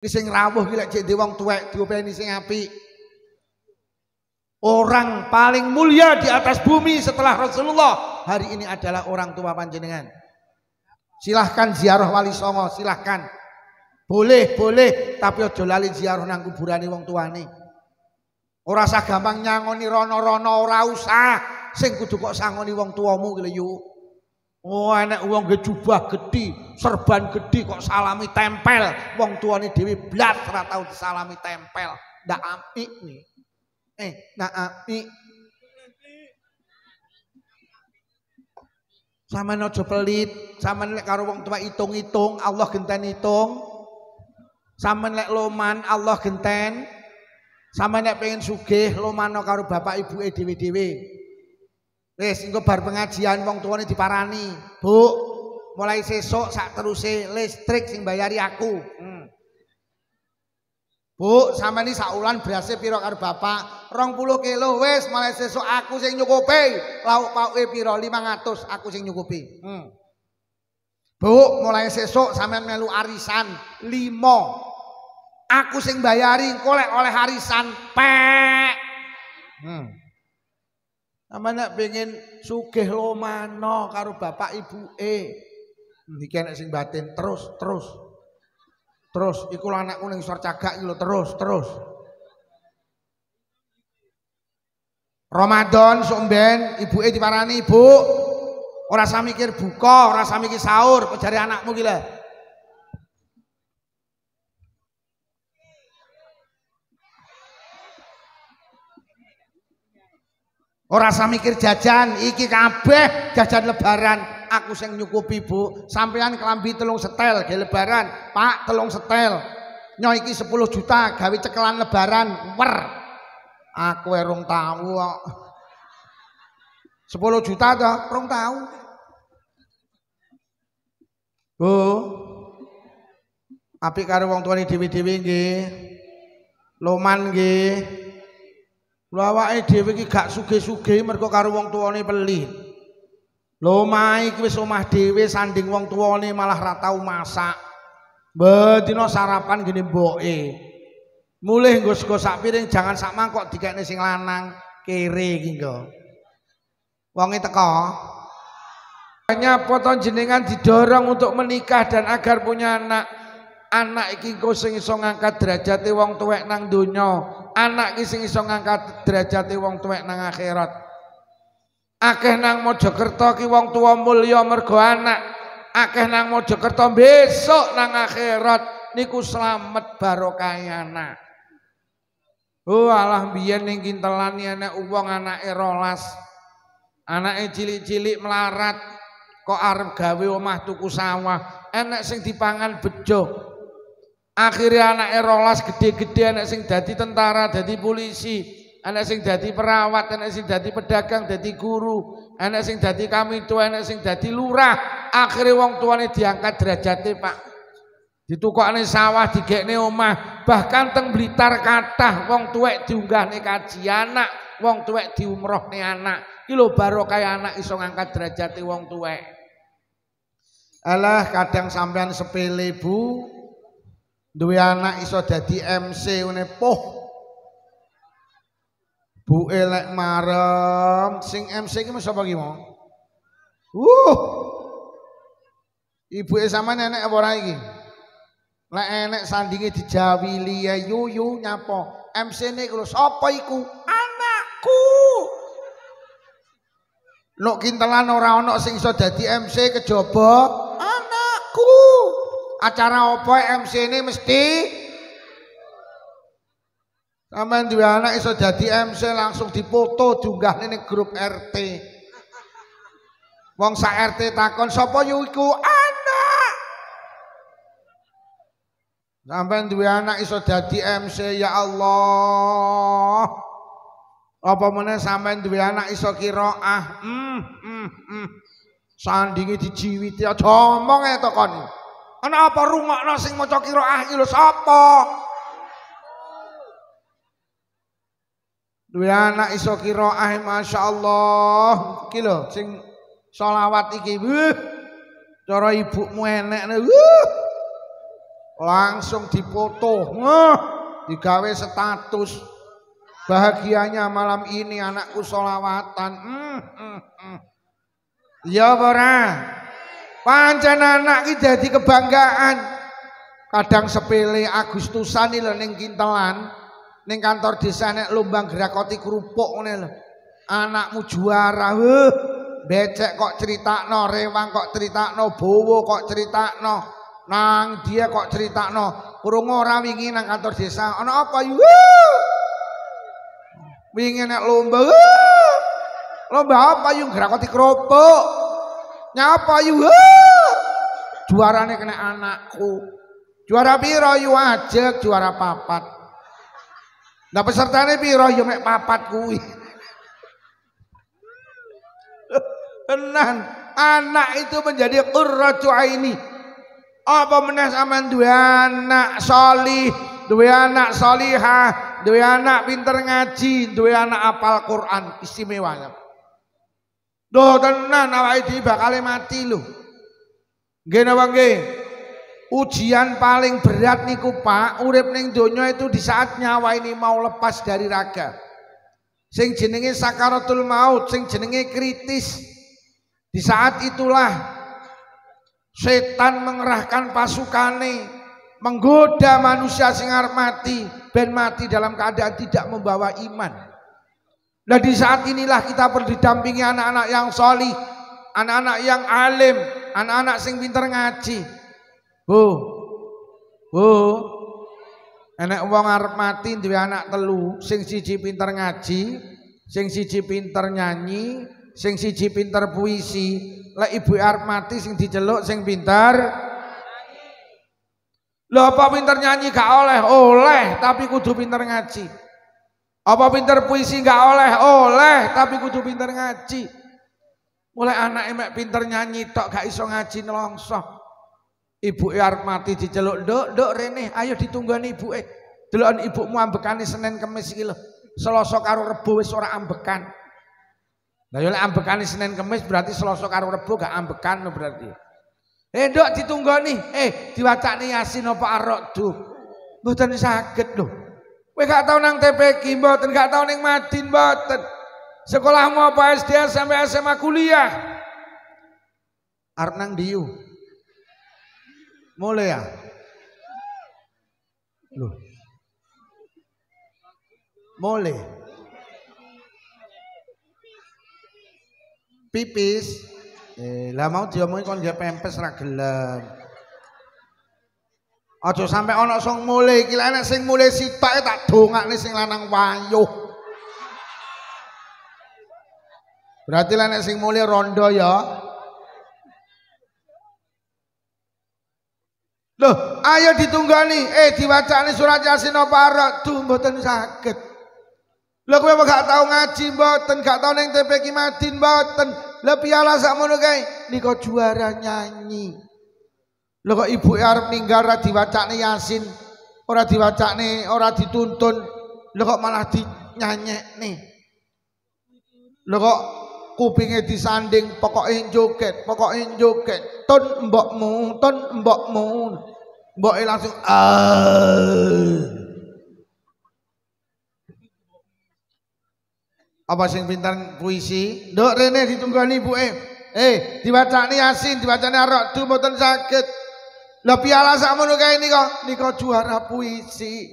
Ki sing rawuh ki lek jek wong tuwek diopeni sing apik. Orang paling mulia di atas bumi setelah Rasulullah hari ini adalah orang tua panjenengan. Silahkan ziarah Wali Songo, silahkan. Boleh, tapi aja lali ziarah nang kuburane wong tuane. Ora usah gampang nyangoni rono-rono, ora usah. Sing kudu kok sangoni wong tuamu ki lho yuk. Oh enek wong ge jubah gedhi, serban gedhi kok salami tempel, wong tuane dhewe blas ora tau disalami tempel. Ndak apik kuwi. Ndak apik. Sampeyan aja pelit, sampeyan lek karo wong tua hitung-hitung, Allah genten hitung. Sampeyan lek loman, Allah genten. Sampeyan lek pengen sugih, lomano karo bapak ibuke dhewe-dhewe. Wis engko bar pengajian wong tuane diparani, "Bu, mulai sesuk sak teruse listrik sing bayari aku." Bu, sampeyan iki sak wulan berase pira karo bapak? 20 kilo. Wis mulai sesuk aku sing nyukupi. Lauk pauke pira? 500, aku sing nyukupi. Bu, mulai sesuk sampeyan melu arisan 5. Aku sing bayari, engko lek oleh arisan pek. Sampeyan nek pengen sugih lomano karo bapak ibuke. Iki nek sing batin terus. Iku anakku ning isor cagak iki lho terus. Ramadan sok mben ibuke diparani, "Bu, ora usah mikir buka, ora usah mikir sahur, jare anakmu ki lho." Ora usah mikir jajan, iki kabeh jajan lebaran, aku sing nyukupi, Bu. Sampeyan kelambi 3 setel ge lebaran, Pak, 3 setel. Nyo iki 10 juta gawe cekelan lebaran, wer. Aku rong tau kok. 10 juta to, rong tau. Bu. Apik karo wong tuane dhewe-dhewe nggih. Loman nggih. Lho awake dhewe iki gak sugih-sugih mergo karo wong tuane pelit. Lho omahe iki wis omah dhewe sanding wong tuane malah ra tau masak. Bedina sarapan gene mboke. Mulih nggo sego sak piring jangan sak mangkok dikekne sing lanang, kere iki nggo. Wonge teko. Hanya foto jenengan didorong untuk menikah dan agar punya anak. Anak iki engko sing iso ngangkat derajate wong tuwek nang donya. Anak iki sing iso ngangkat derajate wong tuwek nang akhirat. Akeh nang Mojokerto ki wong tuwa mulya mergo anak. Akeh nang Mojokerto besok nang akhirat niku slamet barokah anak. Oh alah biyen ning Kintelan enek wong anake 12. Anake cilik-cilik melarat kok arep gawe omah tuku sawah. Enek sing dipangan bejo. Akhirnya anake 12 gede-gede, enek sing dadi tentara, dadi polisi, enek sing dadi perawat, enek sing dadi pedagang, dadi guru, enek sing dadi kamitu, enek sing dadi lurah. Akhirnya wong tuane diangkat derajate, Pak. Ditukokne sawah, digekne omah, bahkan teng Blitar kathah wong tuwek diunggahne kaji anak, wong tuwek diumrohne anak. Ki lho barokah anak iso ngangkat derajate wong tuwek. Alah kadang sampean sepele, Bu. Duwe anak iso dadi MC ngene poh. Bu elek marem sing MC iki sapa ki mau? Ibuke sampean enek apa ora iki? Lek enek sandinge dijawili ya yuyu nyapa. MC-ne iku lho sapa iku? Anakku. Nok Kintelan ora ana sing iso dadi MC kejaba anakku. Acara apa MC-ne mesti sampean duwe anak iso dadi MC langsung dipoto diunggahne ning grup RT. Wong sak RT takon sapa yu iku? Anak. Sampean duwe anak iso dadi MC ya Allah. Apa meneh sampean duwe anak iso qiraah. Sandinge dijiwiti aja omong e tokone. Ana apa rungokno sing maca qiraah iki lho sapa? Duwe anak iso qiraah masyaallah. Iki lho sing selawat iki. Cara ibumu enekne. langsung dipoto, digawe status bahagianya malam ini anakku sholawatan. Ya ora, pancen anak iki dadi kebanggaan. Kadang sepele Agustusan lho ning Kintelan, ning kantor desa nek lombang gerakoti kerupuk ngene lho. Anakmu juara, becek kok critakno, rewang kok critakno, bowo kok critakno, nang dia kok critakno. Krungu ora wingi nang kantor desa, ana apa yu? Wingi nek lomba. Lomba apa yu gerakoti kerupuk? Nyapa yu? Juarane kena anakku. Juara piro yu ajek juara papat. Lah pesertane piro yu mek papat kuwi. Tenan, anak itu menjadi qurratu aini. Apa meneh sampean duwe anak sholih, duwe anak sholihah, duwe anak pinter ngaji, duwe anak apal Quran, istimewa. Duh tenan awake dhewe bakal mati lho. Nggih napa nggih? Ujian paling berat niku Pak, urip ning donya itu di saat nyawa ini mau lepas dari raga. Sing jenenge sakaratul maut, sing jenenge kritis. Di saat itulah setan mengerahkan pasukane, menggoda manusia sing arep mati, ben mati dalam keadaan tidak membawa iman. Nah di saat inilah kita perlu didampingi anak-anak yang sholih, anak-anak yang alim, anak-anak sing pinter ngaji. Enek wong arep mati duwe anak telu, sing siji pinter ngaji, sing siji pinter nyanyi, sing siji pinter puisi. Lek ibu arep mati sing diceluk sing pinter. Lho apa pinter nyanyi gak oleh? Oleh, tapi kudu pinter ngaji. Apa pinter puisi gak oleh? Oleh, tapi kudu pinter ngaji. Mulai anak mek pinter nyanyi tok gak iso ngaji nelongso. Ibu arep mati diceluk, "Nduk, rene, ayo ditunggoni ibuke." Deloken ibumu ambekane Senin Kamis iki lho. Selasa karo Rebo wis ora ambekan. Lah yo lek ambekane Senin Kamis berarti Selasa karo Rebo gak ambekan lho berarti. Nduk ditunggoni, diwacane Yasin apa Ar-Ra'd. Mboten saged lho. Kowe gak tau nang TPQ mboten, gak tau ning Madin mboten. Sekolahmu apa SD sampai SMA kuliah? Arep nang Diu. Mulai ya. Loh. Mulai. Pipis. Lah mau diomongin kon nggih pempes ra gelem. Aja sampe ana sing mulai iki lek sing mulai sitoke tak dongakne sing lanang wayuh. Berarti lek sing mulai rondo ya. Loh, ayo ditunggani, diwacane surat Yasin apa Ar-Ra'd mboten saged. Lho kowe gak tau ngaji mboten, gak tau ning TPQ Madin mboten. Lah piala sakmono kae nika juara nyanyi. Lho kok ibuke arep ninggal ora diwacane Yasin, ora diwacane, ora dituntun. Lho kok malah dinyanyekne. Lho kok kupinge disanding pokoke joget, tun mbokmu, mboke langsung apa sing pintar puisi? Nduk rene ditunggoni ibuke. Diwacane Yasin, diwacane Ar-Ra'd mboten saged. Lah piala sakmono kae nika juara puisi.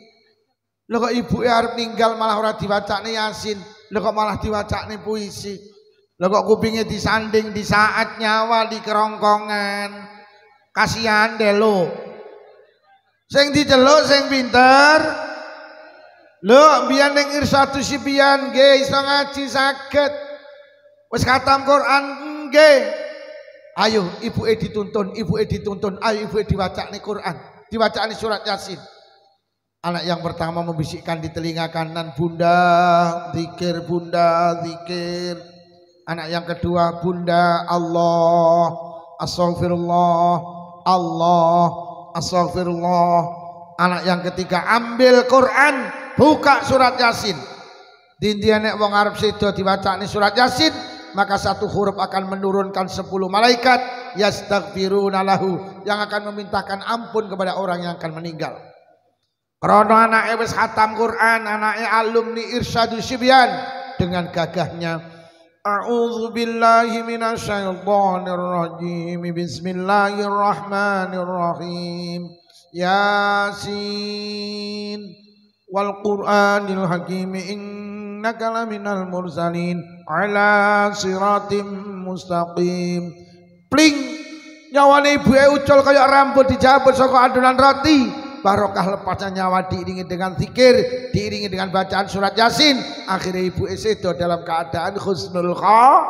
Lho kok ibuke arep ninggal malah ora diwacane Yasin, lho kok malah diwacane puisi. Lho kok kupinge disanding di saat nyawa di kerongkongan. Kasihan deh lo. Sing diceluk sing pinter. Lho biyen ning Irsyadus Sibyan nggih iso ngaji saged. Wis khatam Quran nggih. Ayo ibuke dituntun, ayo ibuke diwacane Quran, diwacane surat Yasin. Anak yang pertama membisikkan di telinga kanan, "Bunda, zikir, Bunda, zikir." Anak yang kedua, "Bunda, Allah, astagfirullah, Allah, astagfirullah." Anak yang ketiga, ambil Quran, buka surat Yasin. Dindian nek wong arep sedo diwacane surat Yasin, maka satu huruf akan menurunkan 10 malaikat yastaghfiruna lahu, yang akan memintakan ampun kepada orang yang akan meninggal. Karena anaknya wis khatam Quran, anaknya alumni Irsyadus Sibyan, dengan gagahnya a'udzu billahi minasyaitonir rajim, bismillahirrahmanirrahim, Yasin wal Qur'anil hakim, innaka laminal mursalin ala siratim mustaqim. Pling, nyawane ibuke ucul kaya rambut dijabut saka adonan roti. Barokah lepasnya nyawa diiringi dengan zikir, diiringi dengan bacaan surat Yasin. Akhirnya ibu sedo dalam keadaan husnul khatimah.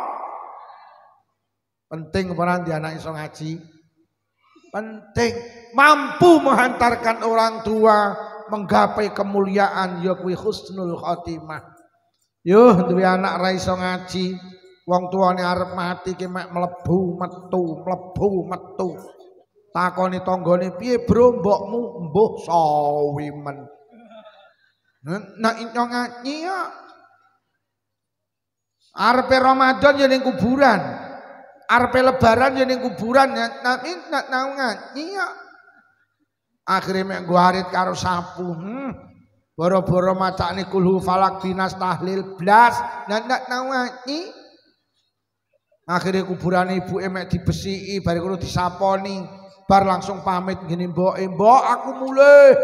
Penting peran di anak iso ngaji. Penting, mampu menghantarkan orang tua menggapai kemuliaan, ya kuwi husnul khatimah. Yo duwe anak ra iso ngaji, wong tuane arep mati ki mek mlebu metu. Takoni tanggane piye bro mbokmu, mbuh sawi men. Nek iso ngaji ya arepe Ramadan ya ning kuburan, arepe lebaran ya ning kuburan, nek tau ngaji ya. Akhire mek nggo arit karo sapu. Boro-boro macane kulhu falak binas tahlil blas, nek tau ngaji. Akhire kuburan ibuke mek dibesiki, bar kulo disaponi. Bar langsung pamit gini mboke, mbok aku mulih.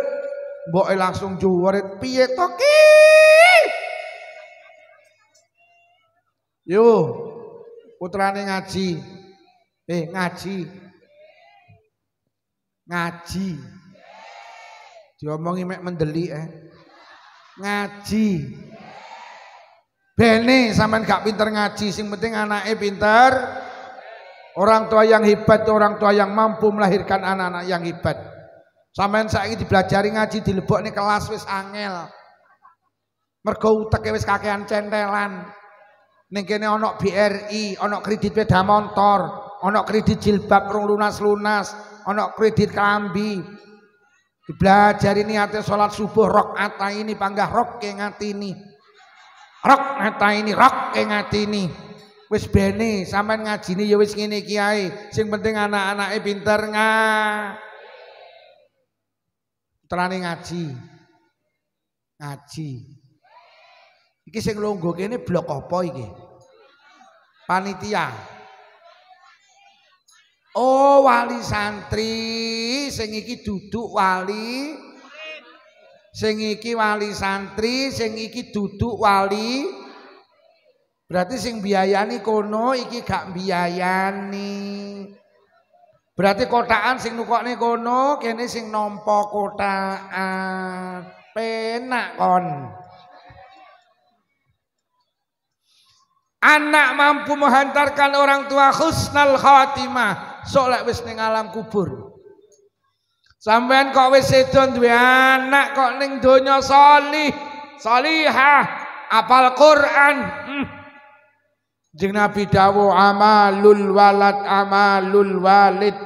Mboke langsung juweret, piye to ki? Yo, putrane ngaji. Ngaji. Diomongi mek mendelik Ngaji. Bene sampean gak pinter ngaji, sing penting anake pinter. Orang tua yang hebat, orang tua yang mampu melahirkan anak-anak yang hebat. Sampeyan saiki dibelajari ngaji dilebokne kelas wis angel. Mergo uteke wis kakean centelan. Ning kene ana BRI, ana kredit sepeda motor, ana kredit jilbab rong lunas-lunas, ana kredit klambi. Dibelajari niate salat subuh rakaat ini panggah rok ke ngatini. Rok ke ngatini. Wis bene sampean ngajine ya wis ngene iki ae. Sing penting anak-anake pinter terane ngaji. Iki sing longgo kene blok apa iki? Panitia. Oh, wali santri, sing iki duduk wali. Sing iki wali santri, sing iki duduk wali. Berarti sing biayani kono iki gak biayani. Berarti kotaan sing nukokne kono, kene sing nampa kotaan. Penak kon. Anak mampu menghantarkan orang tua husnul khatimah, sok lek wis ning alam kubur. Sampean kok wis sedo duwe anak kok ning donya salihah, apal Quran. Jeng Nabi dawuh amalul walid.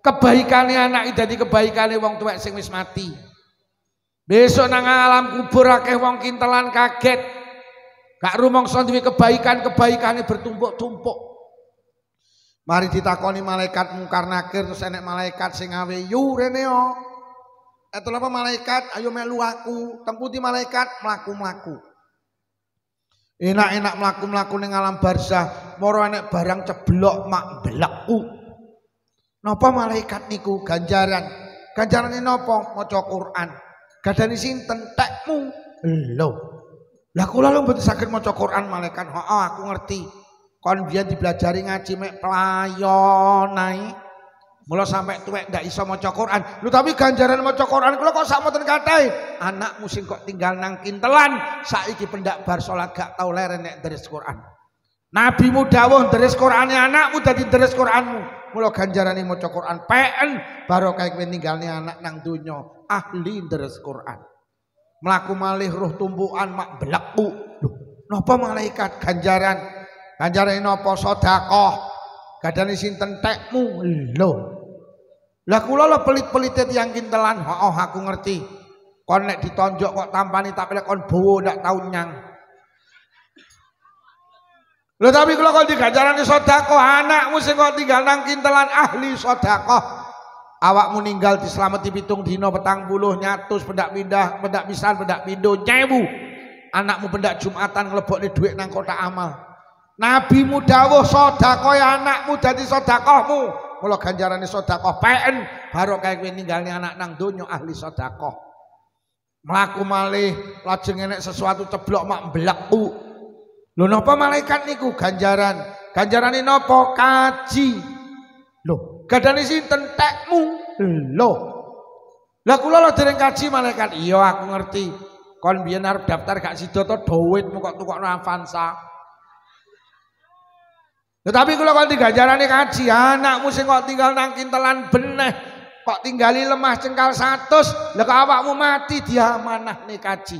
Kebaikane anak dadi kebaikane wong tuwek sing wis mati. Besok nang alam kubur akeh wong kintelan kaget. Gak rumangsa duwe kebaikane bertumpuk-tumpuk. Mari ditakoni malaikat Mungkar Nakir, terus enek malaikat sing ngawe yu rene yo. Eto apa malaikat ayo melu aku, temputi malaikat mlaku-mlaku. Enak-enak mlaku-mlaku ning alam barzah, moro enek barang ceblok mak belekku. Napa malaikat niku ganjaran? Ganjarane napa? Maca Quran. Gadani sinten tekmu? Lho. Lah kula lho mboten saged maca Quran malaikat. Heeh, aku ngerti. Kon biyen dibelajari ngaji mek playon ae. Mula sampai tuwek ndak iso maca Quran. Lho tapi ganjaran maca Quran kula kok sakmoten kathah. Anakmu sing kok tinggal nang kintelan, saiki pendak bar salat gak tau leren nek deres Quran. Nabimu dawuh deres Qurane anakmu dadi deres Quranmu. Mula ganjarane maca Quran peen barokah kowe ninggalne anak nang donya ahli deres Quran. Mlaku malih roh tumpukan mak belekku. Lho, napa malaikat ganjaran? Ganjarane napa? Sedekah. Gadane sinten tekmu? Lho. Lah kula lho pelit-pelite tiyang kintelan. Heeh, aku ngerti. Kon nek ditonjok kok tampani tak pelek kon bowo ndak tau nyang. Lho tapi kalau kau digajarani sedekah anakmu sing kok tinggal nang kintelan ahli sedekah. Awakmu ninggal dislameti 7 dina 40 nyatus pendak pindah, pendak pisan, pendak pindho 1000. Anakmu pendak Jumatan nglebokne dhuwit nang kotak amal. Nabimu dawuh sedekah anakmu dadi sedekahmu. Mula ganjarane sedekah peken barokah kowe ninggalne anak nang donya ahli sedekah. Mlaku malih lajeng enek sesuatu ceblok mak mbleku. Lho napa malaikat niku ganjaran? Ganjarane napa? Kaji. Lho, gadane sinten tekmu? Lho. Lah kula lho dereng kaji malaikat. Iya aku ngerti. Kon biyen arep daftar gak sida to dhuwitmu kok tukokno Avanza. Tetapi kula kon diganjarane kaji, anakmu sing kok tinggal nang kintelan beneh, kok tinggali lemah cengkal 100, lha kok awakmu mati diamanahne kaji.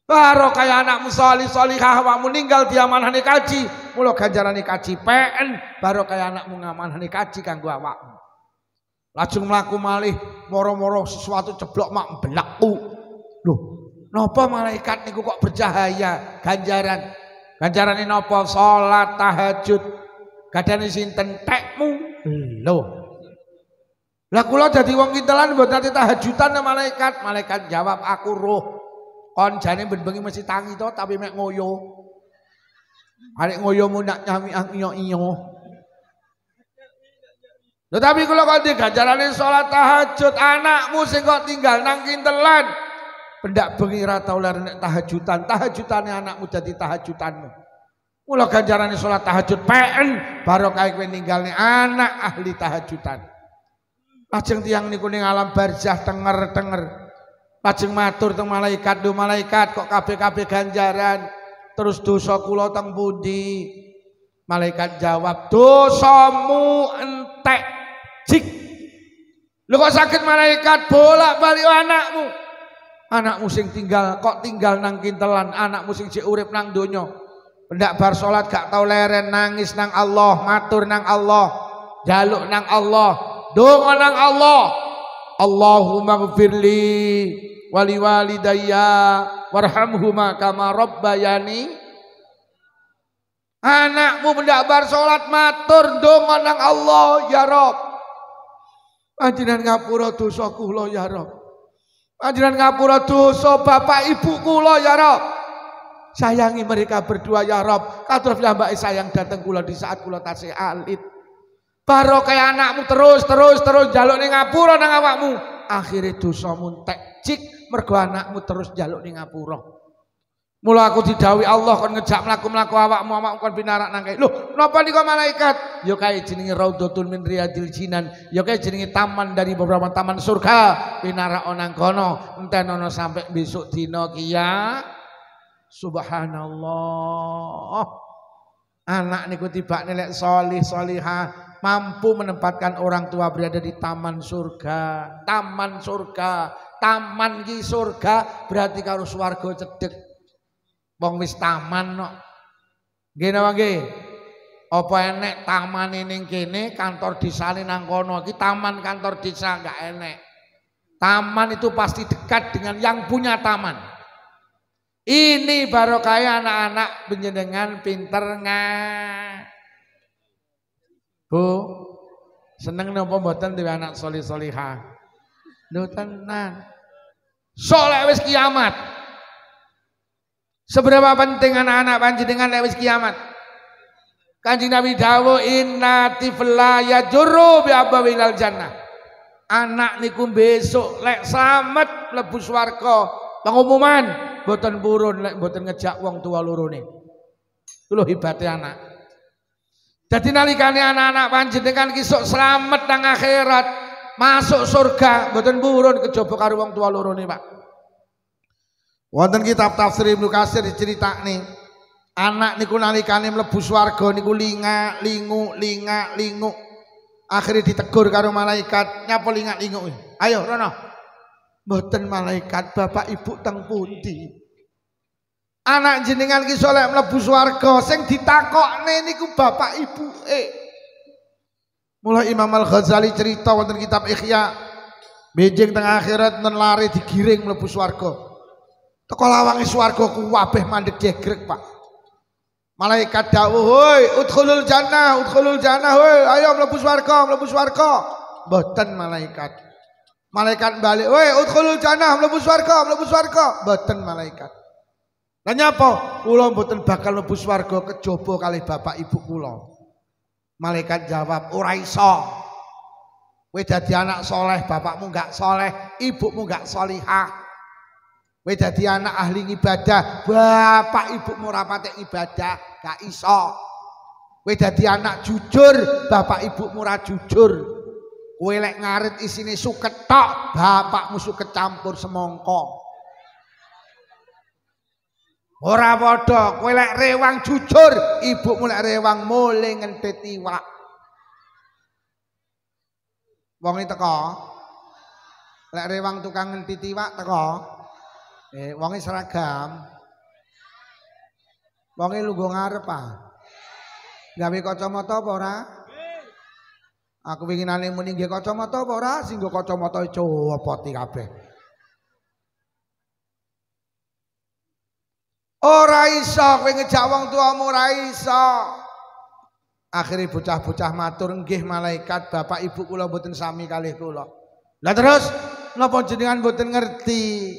Baru kaya anakmu sholih sholihah awakmu ninggal diamanahne kaji, mula ganjarane kaji PN, baru kaya anakmu ngamanahne kaji kanggo awakmu. Lajeng mlaku malih moro-moro sesuatu ceblok mak mbleku. Loh, napa malaikat niku kok bercahaya ganjaran? Ganjarane napa? Salat tahajud. Gadane sinten tekmu? Lho. Lah kula dadi wong kintelan mboten nate tahajudan malaikat. Malaikat jawab aku roh. Kon jane ben-bengi mesti tangi to tapi mek ngoyo. Arek ngoyomu nak nyami iyo-iyo. Tetapi kula kok diganjarane salat tahajud anakmu sing kok tinggal nang kintelan pendak bengi ra tau nek tahajudan, tahajudane anakmu dadi tahajudanmu. Mula ganjarane salat tahajud PN barokah kowe ninggalne anak ahli tahajudan. Lajeng tiyang niku ning alam barzah tenger-tenger. Lajeng matur teng malaikat, "Duh malaikat kok kabeh-kabeh ganjaran, terus dosa kula teng pundi?" Malaikat jawab, "Dosamu entek jik." Lho kok sakit malaikat bolak-balik anakmu? Anakmu sing tinggal kok tinggal nang kintelan, anakmu sing jek urip nang donya. Pendak bar salat gak tau leren, nangis nang Allah, matur nang Allah, jaluk nang Allah, donga nang Allah. Allahumma ghfirli wali walidayya warhamhuma kama rabbayani. Anakmu pendak bar salat matur donga nang Allah, ya Rabb. Panjenengan ngapura dosa kula ya Rabb. Panjenengan ngapura dosa bapak ibu kula ya Rabb. Sayangi mereka berdua ya Rabb. Kados piyambake sayang dateng kula di saat kula tasih alit. Barokah anakmu terus njaluk ning ngapura nang awakmu. Akhire dosamu entek cik mergo anakmu terus njaluk ning ngapura. Mula aku didhawuhi Allah kon ngejak mlaku-mlaku awakmu kon pinarak nang kene. Lho, napa nika malaikat? Ya kae jenenge Raudhatul min Riyadil Jinan. Ya kae jenenge taman dari beberapa taman surga. Pinarak nang kono, entenono sampai besok dina kiya. Subhanallah. Anak niku tibane lek sholih sholihah mampu menempatkan orang tua berada di taman surga. Taman surga, taman ki surga berarti karo swarga cedhek. Wong wis taman kok. Nggih napa nggih? Apa enek tamane ning kene, kantor desane nang kono. Iki taman kantor desa enggak enek. Taman itu pasti dekat dengan yang punya taman. Ini barokah anak-anak panjenengan pinter Bu, seneng napa mboten duwe anak sholih sholihah? Lho tenan. Soleh wis kiamat. Seberapa penting anak-anak panjenengan lek wis kiamat? Kanjeng Nabi dawuh inna tifla yajurru bi abawil jannah. Anak niku besok lek slamet mlebu swarga. Pengumuman mboten purun lek mboten ngejak wong tua lorone. Ku lho hebate anak. Dadi nalikane anak-anak panjenengan ki sok slamet nang akhirat, masuk surga mboten purun kejaba karo wong tua lorone, Pak. Wonten kitab tafsir Ibnu Katsir diceritakne anak niku nalikane mlebu swarga niku lingu. Akhire ditegur karo malaikat, "Nyapa lingak-linguk? Ayo rono." Mboten malaikat, "Bapak Ibu teng pundi?" Anak jenengan ki soleh mlebu swarga, sing ditakokne niku bapak ibuke. Mula Imam Al-Ghazali cerita wonten kitab Ihya, benjing teng akhirat nen lare digiring mlebu swarga. Teko lawange swarga ku kabeh mandeg jegrek, Pak. Malaikat dawuh, "Hoi, udkhulul jannah, hoi, ayo mlebu swarga, mlebu swarga." Mboten malaikat. Malaikat balik, "Hoi, udkhulul jannah, mlebu swarga, mlebu swarga." Mboten malaikat. Lah nyapa? Kula mboten bakal mlebu swarga kejaba kalih bapak ibu kula. Malaikat jawab, "Ora iso. Kowe dadi anak soleh, bapakmu enggak soleh, ibumu enggak solihah. Kowe dadi anak ahli ibadah, bapak ibumu ora patek ibadah, gak iso. Kowe dadi anak jujur, bapak ibumu ora jujur. Kowe lek ngarit isine suket tok, bapakmu suket campur semangka. Ora padha, kowe lek rewang jujur, ibumu lek rewang mule ngentit iwak." Wong iki teko. Lek rewang tukang ngentit iwak teko. Wonge seragam. Wonge lungguh ngarep ah. Gawe kacamata apa ora? Aku winginane muni nggih kacamata apa ora? Sing nggo kacamata copoti kabeh. Ora iso kowe ngejak wong tuamu ora iso. Akhire bocah-bocah matur, "Nggih malaikat, bapak ibu kula mboten sami kalih kula." Lah terus napa jenengan mboten ngerti?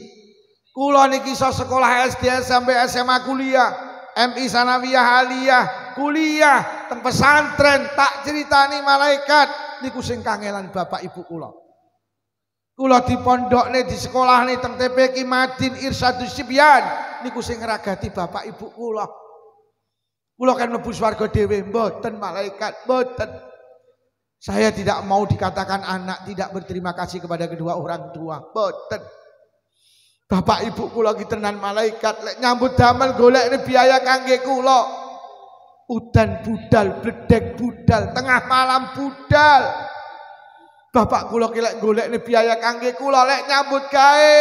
Kula niki iso sekolah SD sampai SMA kuliah, MI Sanawiyah Aliyah, kuliah teng pesantren, tak ceritani malaikat niku sing kangelan bapak ibu kula. Kula di pondokne di sekolahne teng TPQ Madin Irsyadus Sibyan niku sing ngragati bapak ibu kula. Kula kan mlebu swarga dhewe, mboten malaikat, mboten. Saya tidak mau dikatakan anak tidak berterima kasih kepada kedua orang tua, mboten. Bapak ibu kula ki tenan malaikat, lek nyambut damel golekne biaya kangge kula. Udan budal, bledek budal, tengah malam budal. Bapak kula ki lek golekne biaya kangge kula, lek nyambut gawe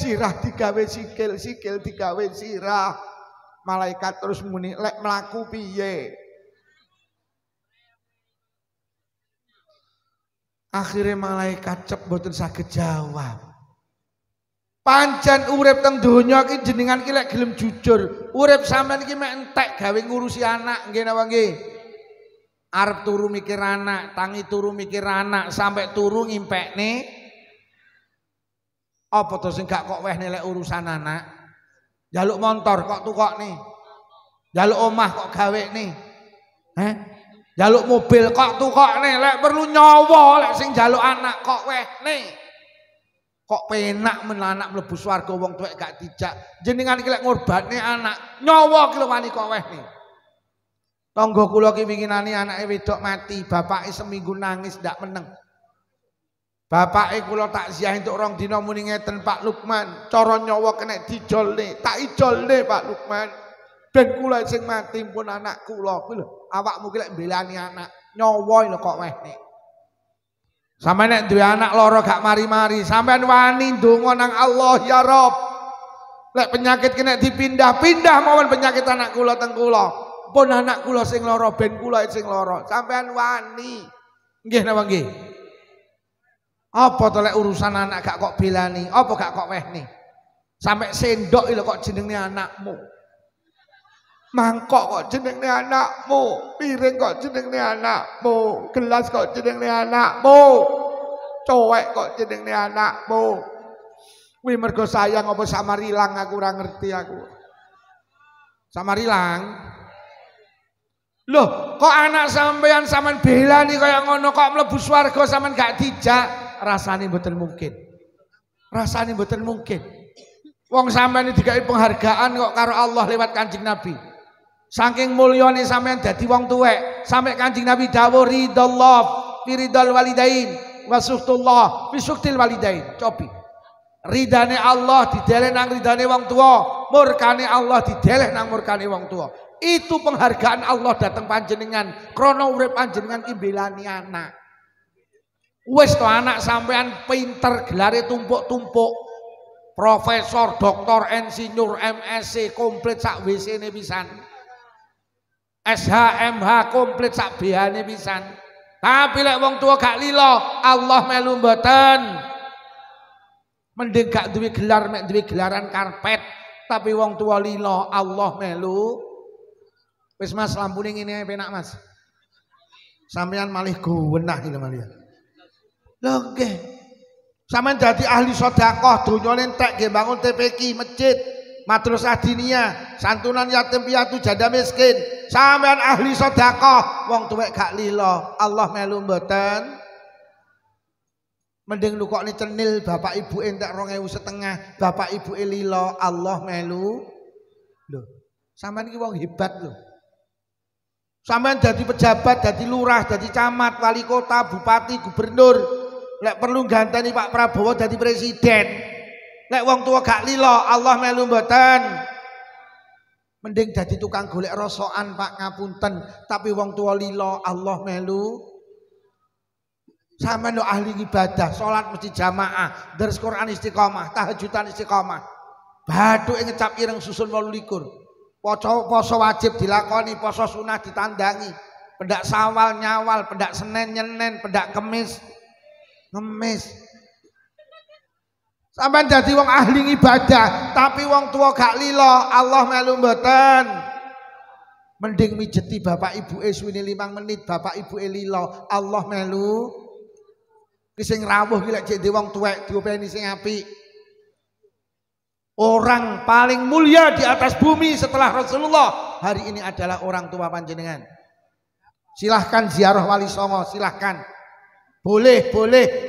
sirah digawe sikil, sikil digawe sirah. Malaikat terus muni, "Lek mlaku piye?" Akhirnya malaikat cep mboten saged jawab. Pancen urip teng donya iki jenengan ki lek gelem jujur, urip sampean iki mek entek gawe ngurusi anak, nggih napa nggih? Arep turu mikir anak, tangi turu mikir anak, sampai turu ngimpekne apa to sing gak kok wehne lek urusan anak? Jaluk motor kok tukokne. Jaluk omah kok gawekne. Jaluk mobil kok tukokne, lek perlu nyawa lek sing jaluk anak kok wehne. Kok penak men anak mlebu swarga wong tuwek gak dijak. Jenengan iki lek ngorbane anak, nyawa ki lho wani kok wehne. Tangga kula ki winginane anake wedok mati, bapake seminggu nangis ndak meneng. Bapake kula takziah entuk 2 dina muni ngeten, Pak Lukman, cara nyawa kena dijolne, tak ijolne Pak Lukman. Ben kula sing mati pun anak kula kuwi lho, awakmu ki lek mbelani anak, nyawa lho kok wehne. Sampai nek duwe anak loro gak mari-mari, sampean wani ndonga nang Allah, ya Rob. Lek penyakit kena dipindah-pindah mawon penyakit anak kula teng kula. Pun anak kula sing loro ben kula sing loro. Sampean wani. Nggih napa nggih? Apa to lek urusan anak gak kok belani, apa gak kok wehne? Sampai sendok lho kok jenenge anakmu. Mangkok kok jenenge anakmu, piring kok jenenge anakmu, gelas kok jenenge anakmu, cowek kok jenenge anakmu. Kuwi mergo sayang apa samarilang aku ora ngerti aku. Samarilang. Loh, kok anak sampean sampean belani kaya ngono kok mlebu swarga sampean gak dijak, rasane mboten mungkin. Rasane mboten mungkin. Wong sampean dikai penghargaan kok karo Allah lewat Kanjeng Nabi. Saking mulyane sampean dadi wong tuwek, sampai Kanjeng Nabi dawuh ridallah fi ridal walidain wa suhtullah fi suhtil walidain. Cobi. Ridane Allah dideleh nang ridane wong tua, murkane Allah dideleh nang murkane wong tua. Itu penghargaan Allah datang panjenengan krana urip panjenengan ki mbelani anak. Wis to anak sampean pinter, gelare tumpuk-tumpuk. Profesor, doktor, insinyur, MSc komplit sak WC-ne pisan. SHMH komplit sak BH-ne pisan. Tapi lek wong tua gak lilo, Allah melu mboten. Mending gak duwe gelar mek duwe gelaran karpet, tapi wong tua lilo, Allah melu. Wis Mas lampune ngene penak Mas. Sampeyan malih guwenah iki lho malih. Lho nggih. Sampeyan dadi ahli sedekah donyane entek nggih bangun TPQ masjid, madrasah diniyah, santunan yatim piatu janda miskin. Sampeyan ahli sedekah, wong tuwek gak lila, Allah melu mboten. Mending lu kok ni cenil bapak ibu entek 2.500, bapak ibu lila, Allah melu. Lho, sampean iki wong hebat lho. Sampean dadi pejabat, dadi lurah, dadi camat, wali kota, bupati, gubernur. Lek perlu ganteni Pak Prabowo dadi presiden. Lek wong tua gak lila, Allah melu mboten. Mending dadi tukang golek rosokan Pak ngapunten, tapi wong tua lila, Allah melu. Sampeyan lo ahli ibadah, salat mesti jamaah, deres Quran istiqomah, tahajudan istiqomah. Bathuke ngecap ireng susun 28. Poso wajib dilakoni, poso sunah ditandangi. Pendak Sawal nyawal, pendak Senin nyenen, pendak Kemis ngemis. Sampeyan dadi wong ahli ibadah, tapi wong tua gak lila, Allah melu mboten. Mending mijeti bapak ibu suwine 5 menit, bapak ibu lila, Allah melu. Sing rawuh ki lek jek wong tuwek diopeni sing apik. Orang paling mulia di atas bumi setelah Rasulullah hari ini adalah orang tua panjenengan. Silahkan ziarah Wali Songo, silahkan. Boleh,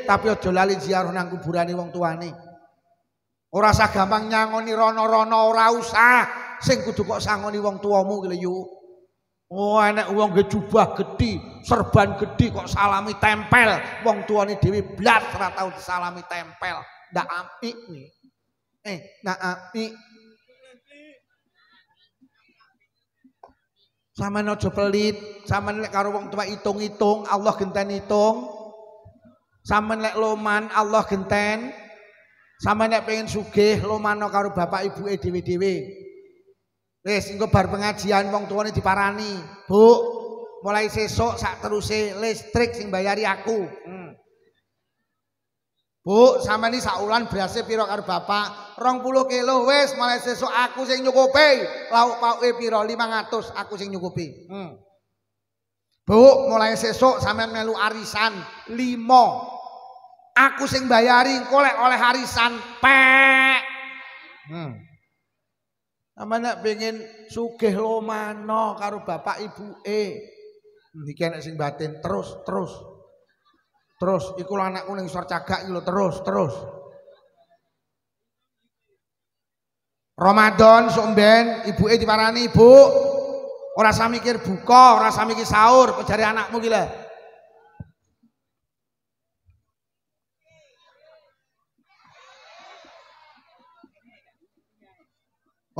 tapi aja lali ziarah nang kuburane wong tuane. Ora usah gampang nyangoni rono-rono, ora usah. Sing kudu kok sangoni wong tuamu ki lho yo. Oh enek wong ge jubah gedhi, serban gedhi kok salami tempel, wong tuane dhewe blas ora tau disalami tempel. Ndak apik nih. Ndak apik. Sampeyan aja pelit, sampeyan lek karo wong tua hitung-hitung, Allah genten hitung. Sampeyan lek loman, Allah genten. Sampeyan lek pengen sugih, lomano karo bapak ibuke dhewe-dhewe. Wis engko bar pengajian wong tuane diparani, Bu, mulai sesuk sak teruse listrik sing bayari aku. Bu, sampeyan iki sak wulan berase pira karo bapak? 20 kilo. Wis mulai sesuk aku sing nyukupi. Lauk pauke pira? 500 aku sing nyukupi. Bu, mulai sesuk sampeyan melu arisan 5. Aku sing bayari engko lek oleh arisan pek. Sampeyan nek pengen sugih lomano karo bapak ibuke. Iki enek sing batin terus. Iku lho anakku ning isor cagak iki lho terus. Ramadan sok mben ibuke diparani, Bu. Ora usah mikir buka, ora usah mikir sahur, pejare anakmu ki lho.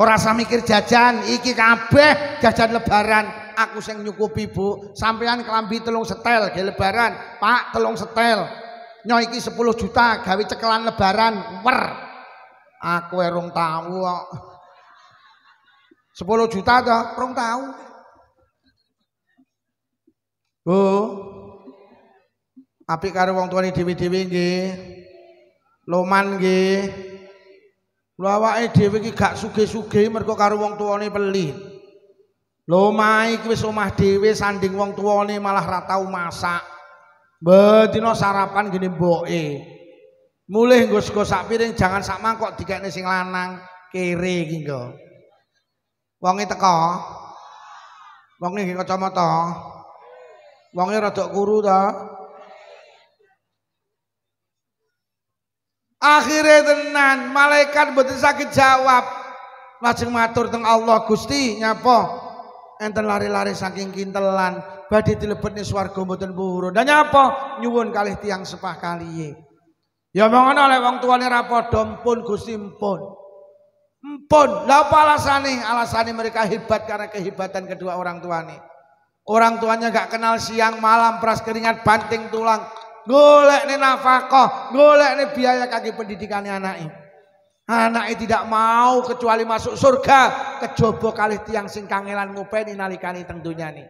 Ora usah mikir jajan, iki kabeh jajan lebaran, aku sing nyukupi, Bu. Sampeyan kelambi 3 setel ge lebaran, Pak 3 setel. Nyo iki 10 juta gawe cekelan lebaran, wer. Aku rong tau kok. 10 juta to, rong tau. Bu. Apik karo wong tuane dhewe-dhewe nggih. Loman nggih. Lho awake dhewe iki gak sugih-sugih mergo karo wong tuane pelit. Lho omahe iki wis omah dhewe sanding wong tuane malah ra tau masak. Bedina sarapan gene mboke. Mulih nggo sego sak piring jangan sak mangkok dikekne sing lanang kere iki nggo. Wonge teko. Wonge nggih kacamata. Wonge rada kuru ta. Akhirnya tenan malaikat mboten saged jawab. Lajeng matur teng Allah, Gusti nyapa? Enten lari-lari saking kintelan badhe dilebetne swarga mboten purun. Dan nyapa? Nyuwun kalih tiyang sepah kaliye. Ya monggo lek wong tuane ra padha mpun Gusti mpun. Mpun. Lah apa alasane? Alasane mereka hebat karena kehebatan kedua orang tuane. Orang tuanya gak kenal siang malam, peras keringat banting tulang. Golek nih nafkah, golek nih biaya kaki pendidikannya anaknya. Anaknya tidak mau kecuali masuk surga, kejobo kalih tiang sing kangelan ngopeni nalikani tentunya nih.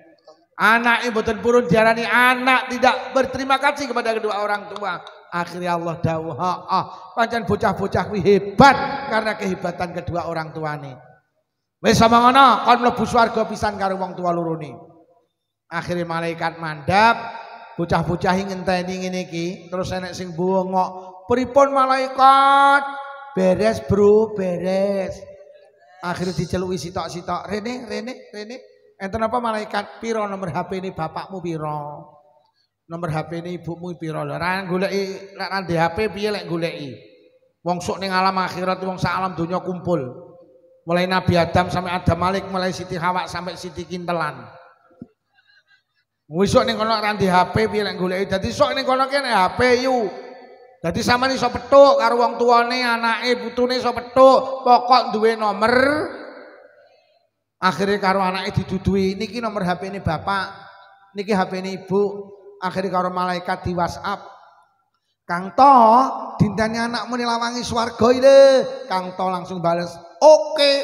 Anaknya boten purun diarani anak tidak berterima kasih kepada kedua orang tua. Akhirnya Allah dawuh, pancen bocah-bocah kuwi hebat karena kehebatan kedua orang tuane. Wis sama ngono kon mlebu swarga pisan karo wong tua lorone. Akhire malaikat mandhap, bocah-bocah ngenteni ngene iki, terus enek sing bongok, "Pripun malaikat?" "Beres, Bro, beres." Akhirnya diceluki sitok-sitok, "Rene, enten apa malaikat? Piro nomor HP ini bapakmu piro? Nomor HP ini ibumu piro?" Lho, ra goleki, lek ra HP piye lek goleki? Wong sok ning alam akhirat, wong sak alam donya kumpul. Mulai Nabi Adam sampai Adam Malik, mulai Siti Hawa sampai Siti Kintelan. Wis sok ning kono ra HP piye lek goleki? Dadi sok ning kono kene HP yu. Dadi sampeyan iso petuk karo wong tuane, anake, putune iso petuk, pokok duwe nomor. Akhirnya karo anake didudui, "Niki nomor HP ini bapak, niki HP ini ibu." Akhirnya karo malaikat di WhatsApp, "Kang To, dinteni anakmu nilawangi swarga ile." Kang To langsung bales, "Oke."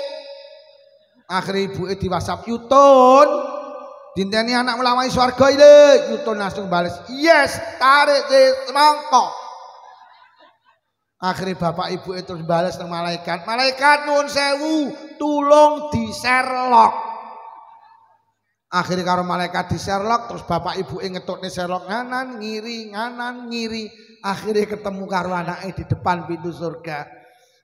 Akhirnya ibuke di WhatsApp, "Yutun, dinteni anakmu nilawangi swarga ile." Yutun langsung bales, "Yes, tarik semangkok." Akhirnya bapak ibu itu balas nang malaikat, "Malaikat nuwun sewu, tulung di Sherlock." Akhirnya karo malaikat di Sherlock, terus bapak ibu ngetokne Sherlock nganan ngiri. Akhirnya ketemu karo anake di depan pintu surga.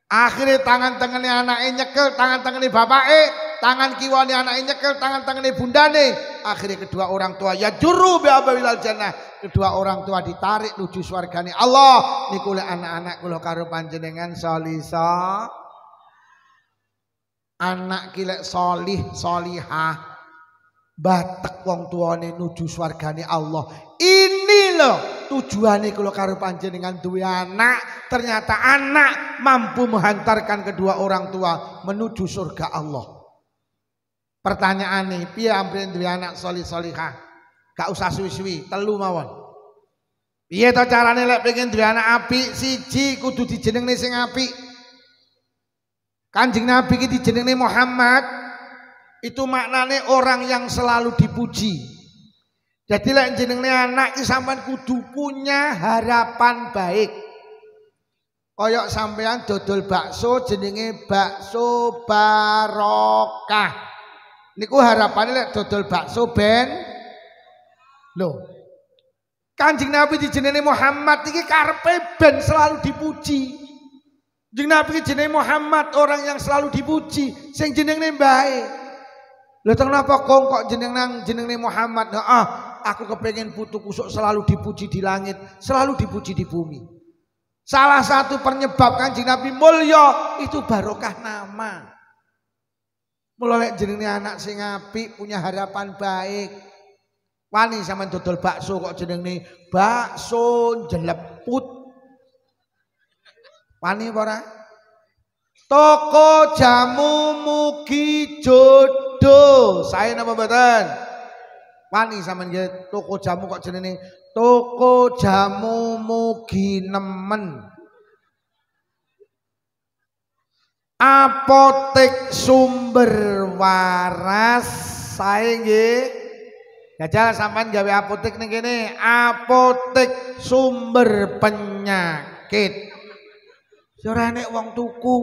Akhirnya tangan-tangane anake nyekel, tangan-tangane bapake, tangan kiwane anake nyekel, tangan-tangane bundane. Akhirnya kedua orang tua ya juru bi ababil jannah. Kedua orang tua ditarik menuju swargane Allah. Niku lek anak-anak kula karo panjenengan salisa. Anak ki lek salih salihah batek wong tuane nuju swargane Allah. Ini loh tujuane kula karo panjenengan duwe anak. Ternyata anak mampu menghantarkan kedua orang tua menuju surga Allah. Pertanyaane, piye amrene duwe anak salih salihah? Gak usah suwi-suwi, 3 mawon. Piye to carane lek pengen duwe anak apik? Siji kudu dijenengne sing apik. Kanjeng Nabi iki dijenengne Muhammad. Itu maknane orang yang selalu dipuji. Jadi lek jenengne anak iki sampean kudu punya harapan baik. Koyok sampean dodol bakso jenenge bakso barokah. Niku harapane lek dodol bakso ben loh, Kanjeng Nabi dijenenge Muhammad iki karepe ben selalu dipuji. Kanjeng Nabi jenenge Muhammad, orang yang selalu dipuji, sing jenenge bae. Lha kenapa kok jenenge Muhammad? Aku kepengen putuku sok selalu dipuji di langit, selalu dipuji di bumi. Salah satu penyebab Kanjeng Nabi mulya itu barokah nama. Mula lek jenenge anak sing apik, punya harapan baik. Wani sampean dodol bakso kok jenenge bakso jeleput. Wani apa ora? Toko jamu mugi jodoh. Sae napa mboten? Wani sampean nggih toko jamu kok jenenge toko jamu mugi nemen. Apotek sumber waras. Sae nggih. Jajal sampean gawe apotek ning kene, apotek sumber penyakit. Ora enek wong tuku.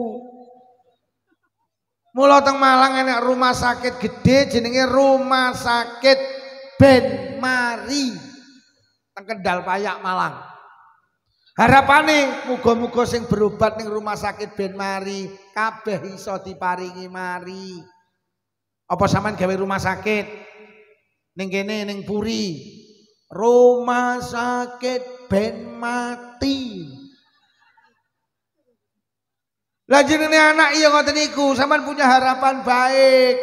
Mula teng Malang enek rumah sakit gede jenenge Rumah Sakit Ben Mari. Teng Kendal Payak Malang. Harapane muga-muga sing berobat ning Rumah Sakit Ben Mari kabeh iso diparingi mari. Apa sampean gawe rumah sakit? Ning kene ning Puri Rumah Sakit Ben Mati. Lah jenenge anak iya ngoten niku, sampean punya harapan baik.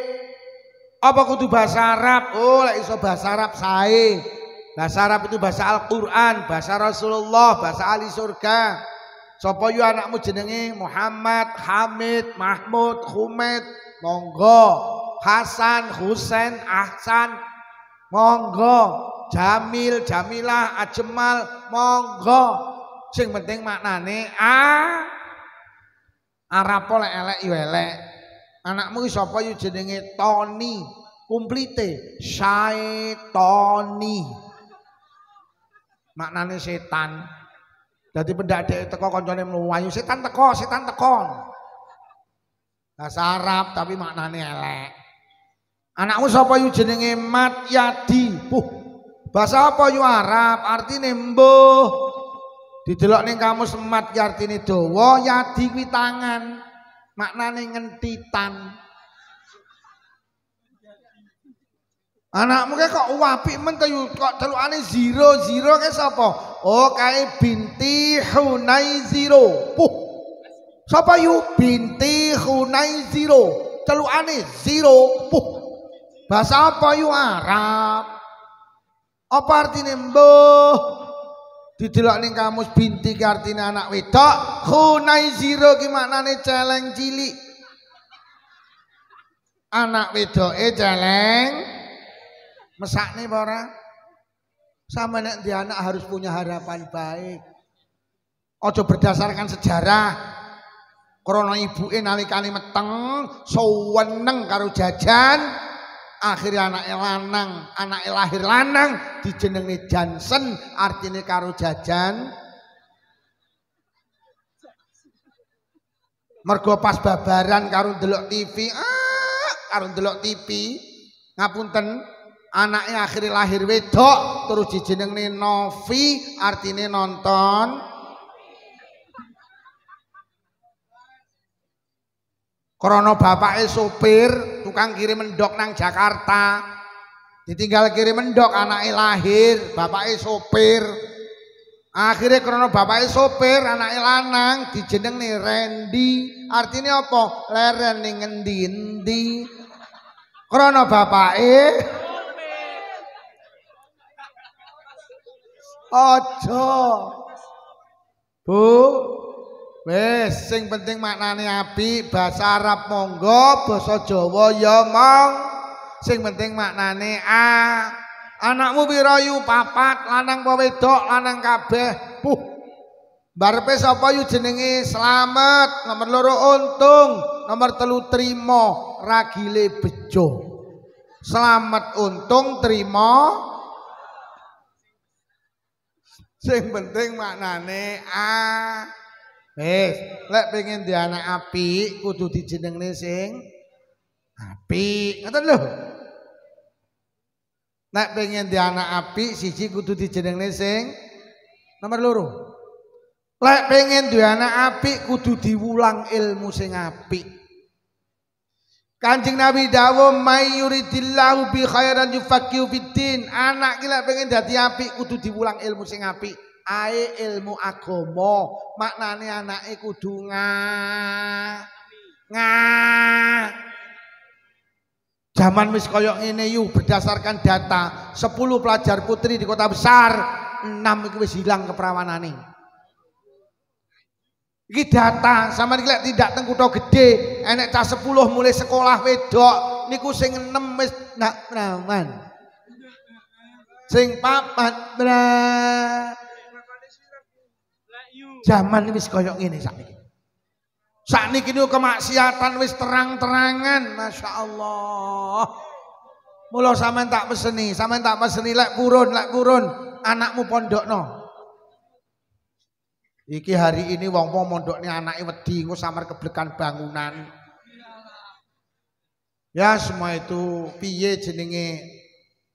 Apa kudu bahasa Arab? Oh, lek iso bahasa Arab sae. Bahasa Arab itu bahasa Al-Qur'an, bahasa Rasulullah, bahasa ahli surga. Sapa yo anakmu jenenge Muhammad, Hamid, Mahmud, Humaid, monggo. Hasan, Husain, Ahsan, monggo. Jamil, Jamilah, Ajmal, monggo. Sing penting maknane Arab lek elek yo elek. Anakmu ki sapa yo jenenge Tony, kumplite Syaitoni. Maknane setan. Dadi pendak dek teko kancane mlayu, setan teko, setan teko. Bahasa Arab tapi maknane elek. Anakmu sapa yu jenenge Mat Yadi. Bahasa apa yu Arab? Artine mbuh. Didelok ning kamus Mat ki artine dawa, Yadi kuwi tangan. Maknane ngentitan. Anakmu kok apik men kok celukane zero ke sapa? Oh kae binti Hunay Zero. Sapa yu binti Hunay Zero? Celukane zero. Bahasa apa yu Arab? Apa artine mbuh? Didelok ning kamus binti ki artine anak wedok, Hunay Zero ki maknane celeng cilik. Anak wedoke celeng mesakne apa ora? Sama nek di anak harus punya harapan baik. Ojo berdasarkan sejarah. Krana ibuke nalikane meteng, suweneng karo jajan. Akhirnya anaknya lahir lanang dijenengi Jansen, artinya karo jajan. Mergo pas babaran karo ndelok TV, ngapunten, anaknya akhirnya lahir wedok terus dijenengi Novi, artinya nonton. Krono bapake sopir tukang kirim mendok nang Jakarta, ditinggal kirim mendok anake lahir, bapake sopir. Akhirnya krono bapake sopir anake lanang dijenengi Randy, artinya apa? Leren ning endi-endi. Krono bapake ojo Bu. Wes sing penting maknane apik, bahasa Arab monggo, basa Jawa ya mong. Sing penting maknane a. Anakmu pira yu? 4, lanang apa wedok? Lanang kabeh. Barepe sapa yu jenenge? Slamet. Nomor 2 Untung, nomor 3 Trimo, ragile bejo. Slamet, Untung, Trimo. Sing penting maknane a. Lek pengen di anak apik kudu dijenengne sing apik. Ngoten lho. Nek pengen di anak apik siji kudu dijenengne sing nomor 2. Lek pengen di anak apik kudu diwulang ilmu sing apik. Kanjeng Nabi dawuh may yuridillahu bi khairan yufaqihu fiddin. Anak ki lek pengen dadi apik kudu diwulang ilmu sing apik. Ae ilmu agama, maknane anake kudu Zaman wis kaya ngene yu berdasarkan data 10 pelajar putri di kota besar 6 iki wis hilang keperawanane. Iki data sama iki lek tidak teng kutha gedhe enek cah 10 mulai sekolah wedok niku sing 6 wis nak perawan. Sing 4 Zaman wis kaya ngene sakniki. Sakniki niku kemaksiatan wis terang-terangan, Masya Allah. Mula sampean tak peseni lek purun anakmu pondokno. Iki hari ini wong mondokne anake wedi engko samar keblekan bangunan. Ya semua itu piye jenenge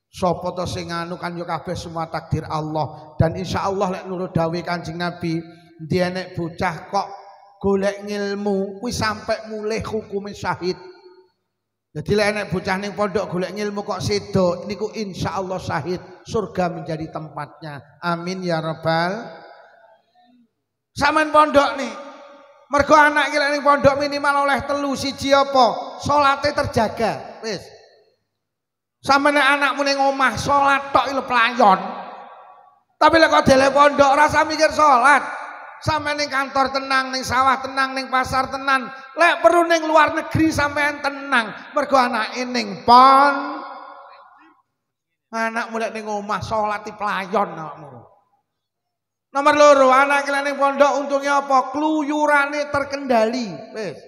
sapa to sing anu kan yo kabeh semua takdir Allah dan insya Allah lek nurut dawuh Kanjeng Nabi dia nek bocah kok golek ngilmu kuwi sampai mulih hukume syahid. Jadi lek nek bocah ning pondok golek ngilmu kok sedo niku insyaallah syahid, surga menjadi tempatnya. Amin ya rabbal. Sampeyan pondok nih. Mergo anak iki lek ning pondok minimal oleh 3 siji apa? Salate terjaga. Wis. Sampeyan nek anakmu ning omah salat tok iki pelayon. Tapi lek kok dele pondok rasa mikir salat. Sampai ning kantor tenang, ning sawah tenang, ning pasar tenang. Lek perlu ning luar negeri sampean tenang. Mergo anake ning pon. Anakmu lek ning omah salat pelayon anakmu. Nomor 2, anak lek ning pondok untungnya apa? Kluyurane terkendali. Wis.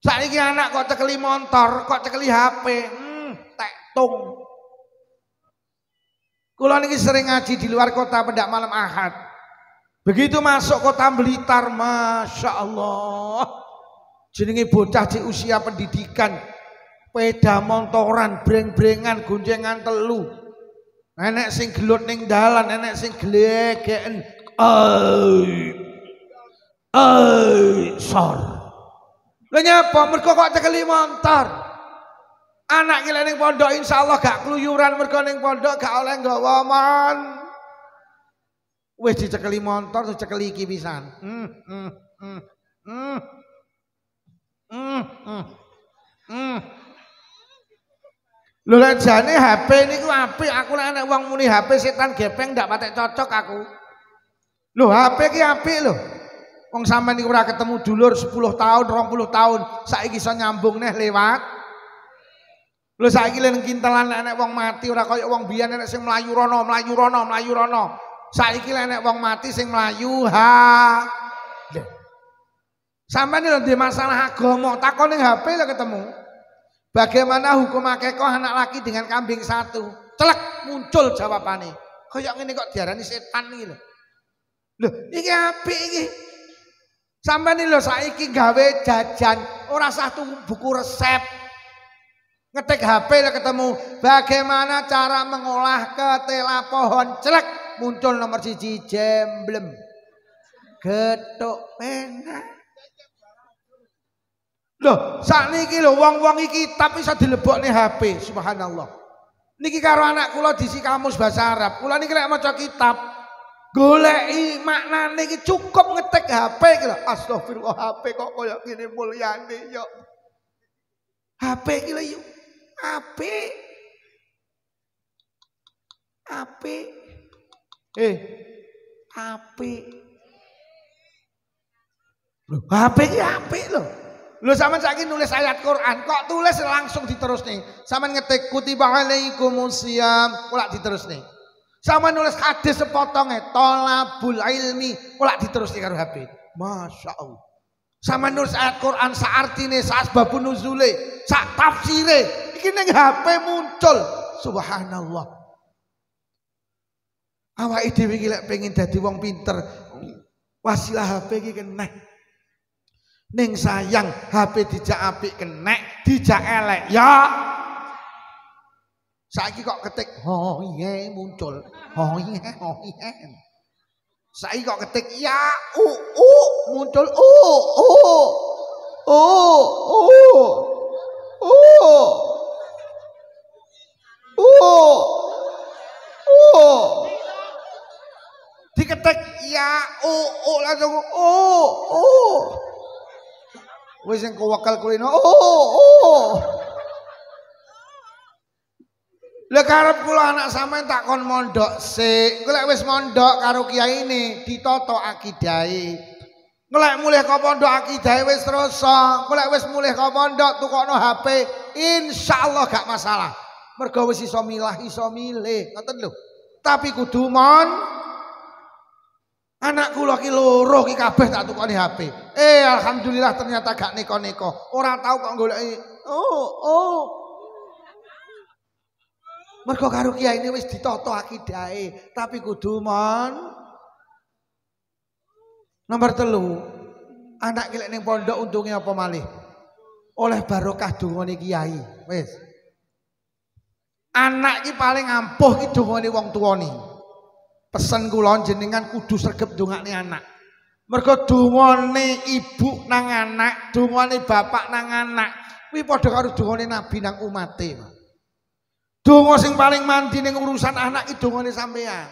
Saiki anak kok cekeli motor, kok cekeli HP. Tektung. Kula niki sering ngaji di luar kota pendak malam Ahad. Begitu masuk kota Blitar, Masya Allah, Jenenge bocah di usia pendidikan, peda motoran, breng-brengan, goncengan telu. Enek sing gelut ning dalan, enek sing glegeken. Sor. Lha nyapa mergo kok cekeli motor? Anak ki ning pondok insyaallah gak keluyuran mergo ning pondok gak oleh nggawa mon. Wis dicekeli motor, dicekeli iki pisan. Lho lek jane HP niku apik, aku lek nek wong muni HP setan gepeng ndak patek cocok aku. Lho HP ki apik lho. Wong sampean niku ora ketemu dulur 10 tahun, 20 tahun, saiki iso nyambung neh lewat. Lho saiki len kintelan nek wong mati ora kaya wong biyen nek sing mlayu rono. Saiki nek wong mati sing mlayu ha. Sampeyan lho ndek masalah agama, takon ning HP lho ketemu. Bagaimana hukum akikah anak laki dengan kambing satu? Celek muncul jawabane. Kayak ngene kok diarani setan iki lho. Lho, iki apik iki. Sampeyan lho saiki gawe jajan, ora usah buku resep. Ngetik HP lho ketemu. Bagaimana cara mengolah ketela pohon? Celek muncul nomor 1 jemblem. Gethuk penak. Loh, sakniki lho wong-wong iki kitab iso dilebokne HP, subhanallah. Niki karo anak kula disi kamus bahasa Arab. Kula niki lek maca kitab, goleki maknane iki cukup ngetik HP iki lho. Astagfirullah, HP kok koyo ngene mulyane yo. HP iki lho yo. HP. HP. Lho, HP iki apik lho. Lho sampean saiki nulis ayat Quran, kok tulis langsung diterusne. Sampean ngetik kutiba alaikumusiyam, ora diterusne. Sampean nulis hadis sepotonge, thalabul ilmi, ora diterusne karo HP. Masyaallah. Sampean nulis ayat Quran saartine, saasbabun nuzule, sak tafsire, iki ning HP muncul. Subhanallah. Awake dhewe iki lek pengin dadi wong pinter, wasilah HP iki keneh. Ning sayang HP dijak apik kenek, dijak elek ya. Saiki kok ketik hoye muncul. Hoye. Saiki kok ketik ya muncul diketik ya langsung wis sing kewakal kulino Lha karep kula anak sampean tak kon mondok sik. Lek wis mondok karo kiai ini ditata akidahe. Lek mulih ka pondok akidahe wis rasa. Lek wis mulih ka pondok tukokno HP, insyaallah gak masalah. Mergo wis iso milah iso milih, ngoten lho. Tapi kudu mon anak kula ki loro ki kabeh tak tukoni HP. Alhamdulillah ternyata gak neko-neko. Ora tau kok goleki. Mergo karo kiai ini wis ditata akidahe, tapi kudu mon. Nomor 3, anak ki lek ning pondok untunge apa malih? Oleh barokah dongane kiai. Wis. Anak ki paling ampuh ki dongane wong tuane. Pesen kula jenengan kudu sregep ndongakne anak. Mergo dongane ibu nang anak, dongane bapak nang anak, kuwi padha karo dongane Nabi nang umate. Donga sing paling mandi ning urusan anak iki dongane sampean.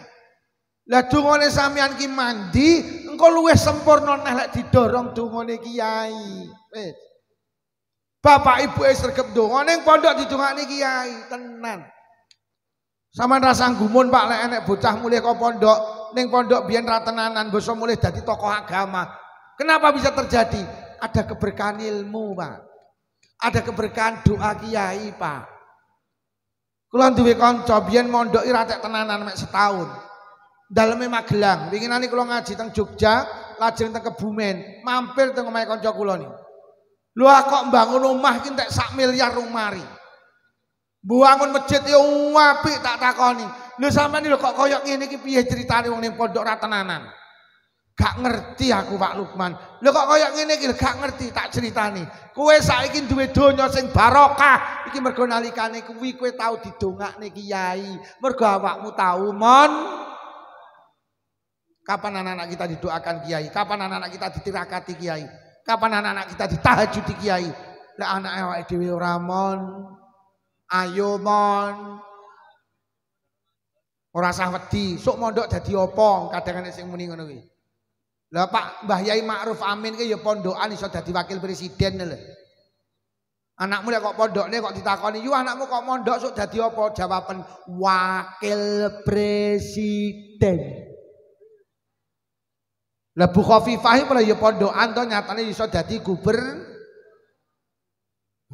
Lah dongane sampean ki mandi, engko luwih sempurna nek lek didorong dongane kiai. Wis. Bapak ibu sregep donga ning pondok didongakne kiai, tenan. Sampeyan rasa gumun Pak lek enek bocah mulih ke pondok, ning pondok biyen ra tenanan basa mulih dadi tokoh agama. Kenapa bisa terjadi? Ada keberkahan ilmu, Pak. Ada keberkahan doa kiai, Pak. Kula duwe kanca biyen mondok ora tek tenanan mek setahun. Daleme Magelang. Winginane kula ngaji teng Jogja, lajeng teng Kebumen, mampir teng omahe kanca kula niku. Lho kok mbangun omah ki entek 1 miliar rumari. Mbangun masjid yo apik tak takoni. Lho sampean lho kok koyo ngene iki piye critane wong ning pondok ra tenanan. Gak ngerti aku Pak Lukman. Lho kok kaya ngene iki gak ngerti tak critani. Kowe saiki duwe donya sing barokah. Iki mergo nalikane kuwi kowe tau didongakne kiai. Mergo awakmu tau mon. Kapan anak-anak kita didoakan kiai? Kapan anak-anak kita ditirakati kiai? Kapan anak-anak kita ditahajudi kiai? Lah anak awake dhewe ora mon. Ayo mon. Ora usah wedi, sok mondok dadi apa? Kadang ana sing muni ngono kuwi. Lah Pak Mbah Yai Ma'ruf Amin ki ya pondokan iso dadi wakil presiden lho. Anakmu lek kok pondokne kok ditakoni, "Yu anakmu kok mondok sok dadi apa?" Jawaban wakil presiden. Lah Bu Khofifah iki ya pondokan to nyatane iso dadi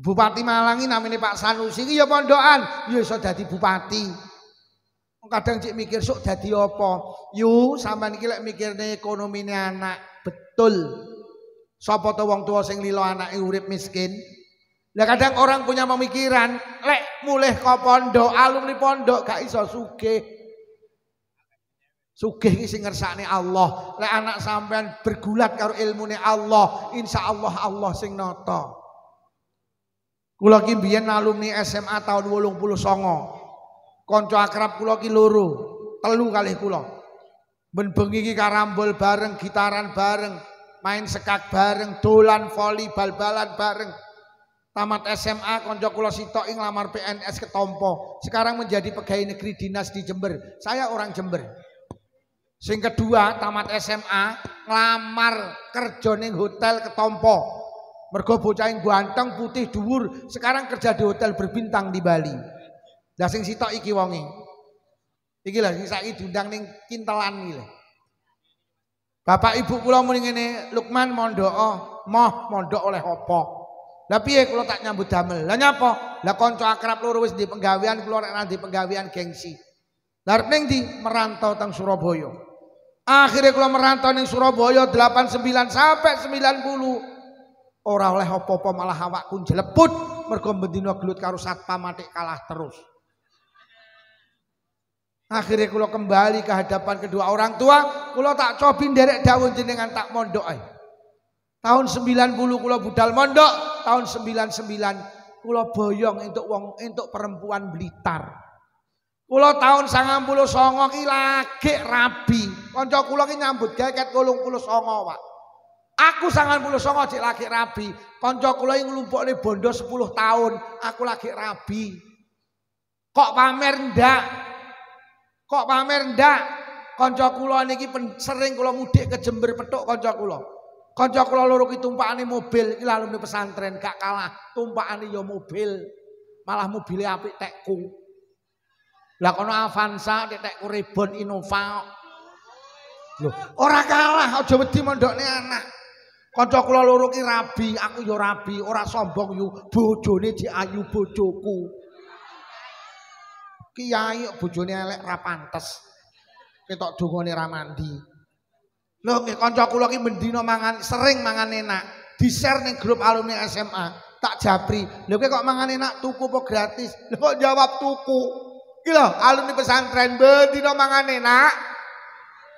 Bupati Malang iki namine Pak Sanusi iki ya pondokan, ya iso dadi bupati. Kadang cik mikir sok dadi apa? Yu sampean iki lek mikirne ekonomine anak, betul. Sapa to wong tua sing lilo anake urip miskin? Lah kadang orang punya pemikiran, lek mulih kok pondok, alumni pondok gak iso sugih. Sugih iki sing ngersakne Allah. Lek anak sampean bergulat karo ilmune Allah, insyaallah Allah sing nata. Kula ki mbiyen alumni SMA tahun 89. Kanca akrab kula ki loro, telu kalih kula. Ben bengi ki karambol bareng, gitaran bareng, main sekak bareng, dolan voli, bal-balan bareng. Tamat SMA kanca kula sitok nglamar PNS ketompo. Sekarang menjadi pegawai negeri dinas di Jember. Saya orang Jember. Sing kedua tamat SMA nglamar kerja ning hotel ketompo. Mergo bocah ganteng, putih, dhuwur, sekarang kerja di hotel berbintang di Bali. Lah sing sitok iki wonge. Iki lho sing saiki diundang ning Kintelan iki lho. Bapak Ibu kula muni ngene, Lukman mondok, moh mondok oleh apa? Lah piye kula tak nyambut damel? Lah nyapa? Lah kanca akrab loro wis di penggawean, kula rek nang di penggawean gengsi. Lah arep ning ndi? Merantau teng Surabaya. Akhirnya kula merantau ning Surabaya 89 sampai 90. Ora oleh apa-apa malah awakku jeleput mergo bendina gelut karo satpam matik kalah terus. Akhirnya kula kembali ke hadapan kedua orang tua, kula tak cobi nderek dawuh jenengan tak mondok ae. Tahun 90 kula budal mondok, tahun 99 kula boyong entuk perempuan Blitar. Kula tahun 99 ki lagi rabi. Kanca kula ki nyambut gawe ket 89, Pak. Aku 99 cek lagi rabi. Kanca kula iki nglumpukne bondo 10 tahun, aku lagi rabi. Kok pamer ndak? Kok pamer ndak? Kanca kula niki sering kula mudik ke Jember petuk kanca kula. Kanca kula loro ki tumpakane mobil, iki alumni pesantren gak kalah, tumpakane ya mobil. Malah mobile apik tekku. Lah kono Avanza tekku Rebon Innova. Lho, ora kalah, aja wedi mondokne anak. Kanca kula loro ki rabi, aku ya rabi, ora sombong yu, bojone Dik Ayu bojoku. Kiai bojone elek ra pantes. Ketok dongane ra mandi. Lho nggih kanca kula ki mendina mangan sering mangan enak. Di-share ning grup alumni SMA, tak japri. Lho kowe kok mangan enak tuku apa gratis? Lho kok jawab tuku. Iki lho alumni pesantren mendina mangan enak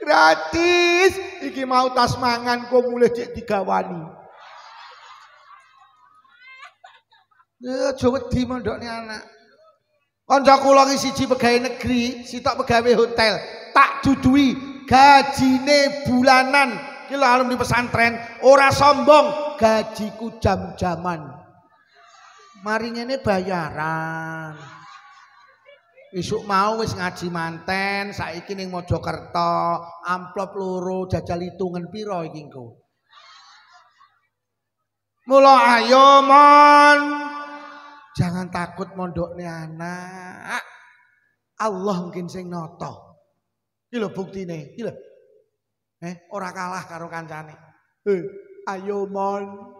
gratis. Iki mau tas mangan kok mulih cek digawani. Aja wedi mondokne anak. Kanca kula ki siji pegawai negeri, sitok pegawai hotel, tak dudui gajine bulanan. Ki lho alumni pesantren, ora sombong, gajiku jam-jaman. Mari ngene bayaran. Isuk mau wis ngaji manten, saiki ning Mojokerto, amplop loro jajal hitungan pira iki engko. Mula ayo mon. Jangan takut mondokne anak. Allah mungkin sing nata. Iki lho buktine, iki lho. Ora kalah karo kancane. Ayo mon.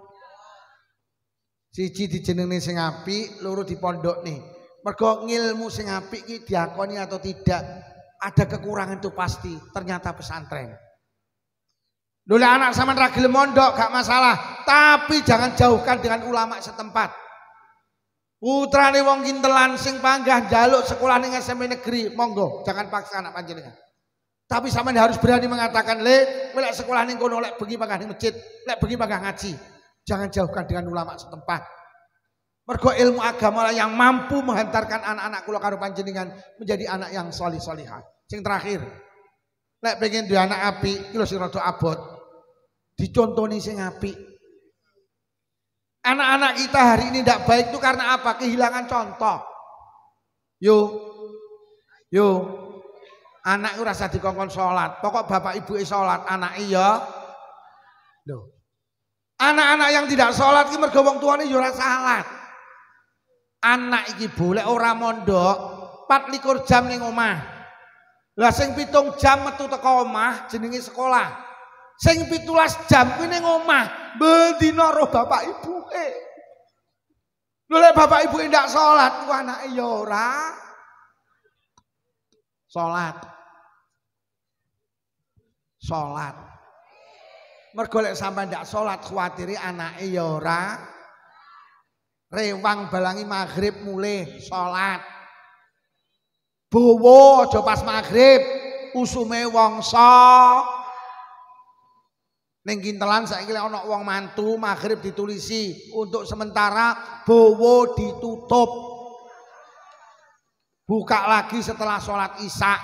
Siji dijenengne sing apik, loro dipondokne. Mergo ngilmu sing apik iki diakoni atau tidak, ada kekurangan itu pasti. Ternyata pesantren. Lho anak sampean ra gelem mondok gak masalah, tapi jangan jauhkan dengan ulama setempat. Putrane wong Kintelan sing panggah njaluk sekolah ning SMP negeri, monggo, jangan paksa anak panjenengan. Tapi sampean harus berani mengatakan, "Le, lek sekolah ning kono lek bengi panggah ning masjid, lek bengi panggah ngaji." Jangan jauhkan dengan ulama setempat. Mergo ilmu agama yang mampu menghantarkan anak-anak kula karo panjenengan menjadi anak yang salih-salihah. Sing terakhir, lek pengen duwe anak apik, iki lho sing rada abot. Dicontoni sing apik. Anak-anak kita hari ini tidak baik itu karena apa? Kehilangan contoh. Yo, anak itu rasa dikongkon sholat. Pokok bapak ibu sholat, anak iya. Loh, anak-anak yang tidak sholat ini mergo wong tuane yo ora salat. Anak iki boleh ora mondok 24 jam ning omah. Lah sing 7 jam metu teko omah jenenge sekolah. Sing 17 jam kuwi ning omah, bendina roh bapak ibuke. Lho lek bapak ibuke ndak salat, ku anake ya ora salat. Salat. Mergo lek sampean ndak salat kuwatire anake ya ora rewang balangi maghrib mulih salat. Bowo aja pas maghrib usume wongso. Ning kintelan saiki lek ana wong mantu maghrib ditulisi untuk sementara bowo ditutup. Buka lagi setelah sholat isya.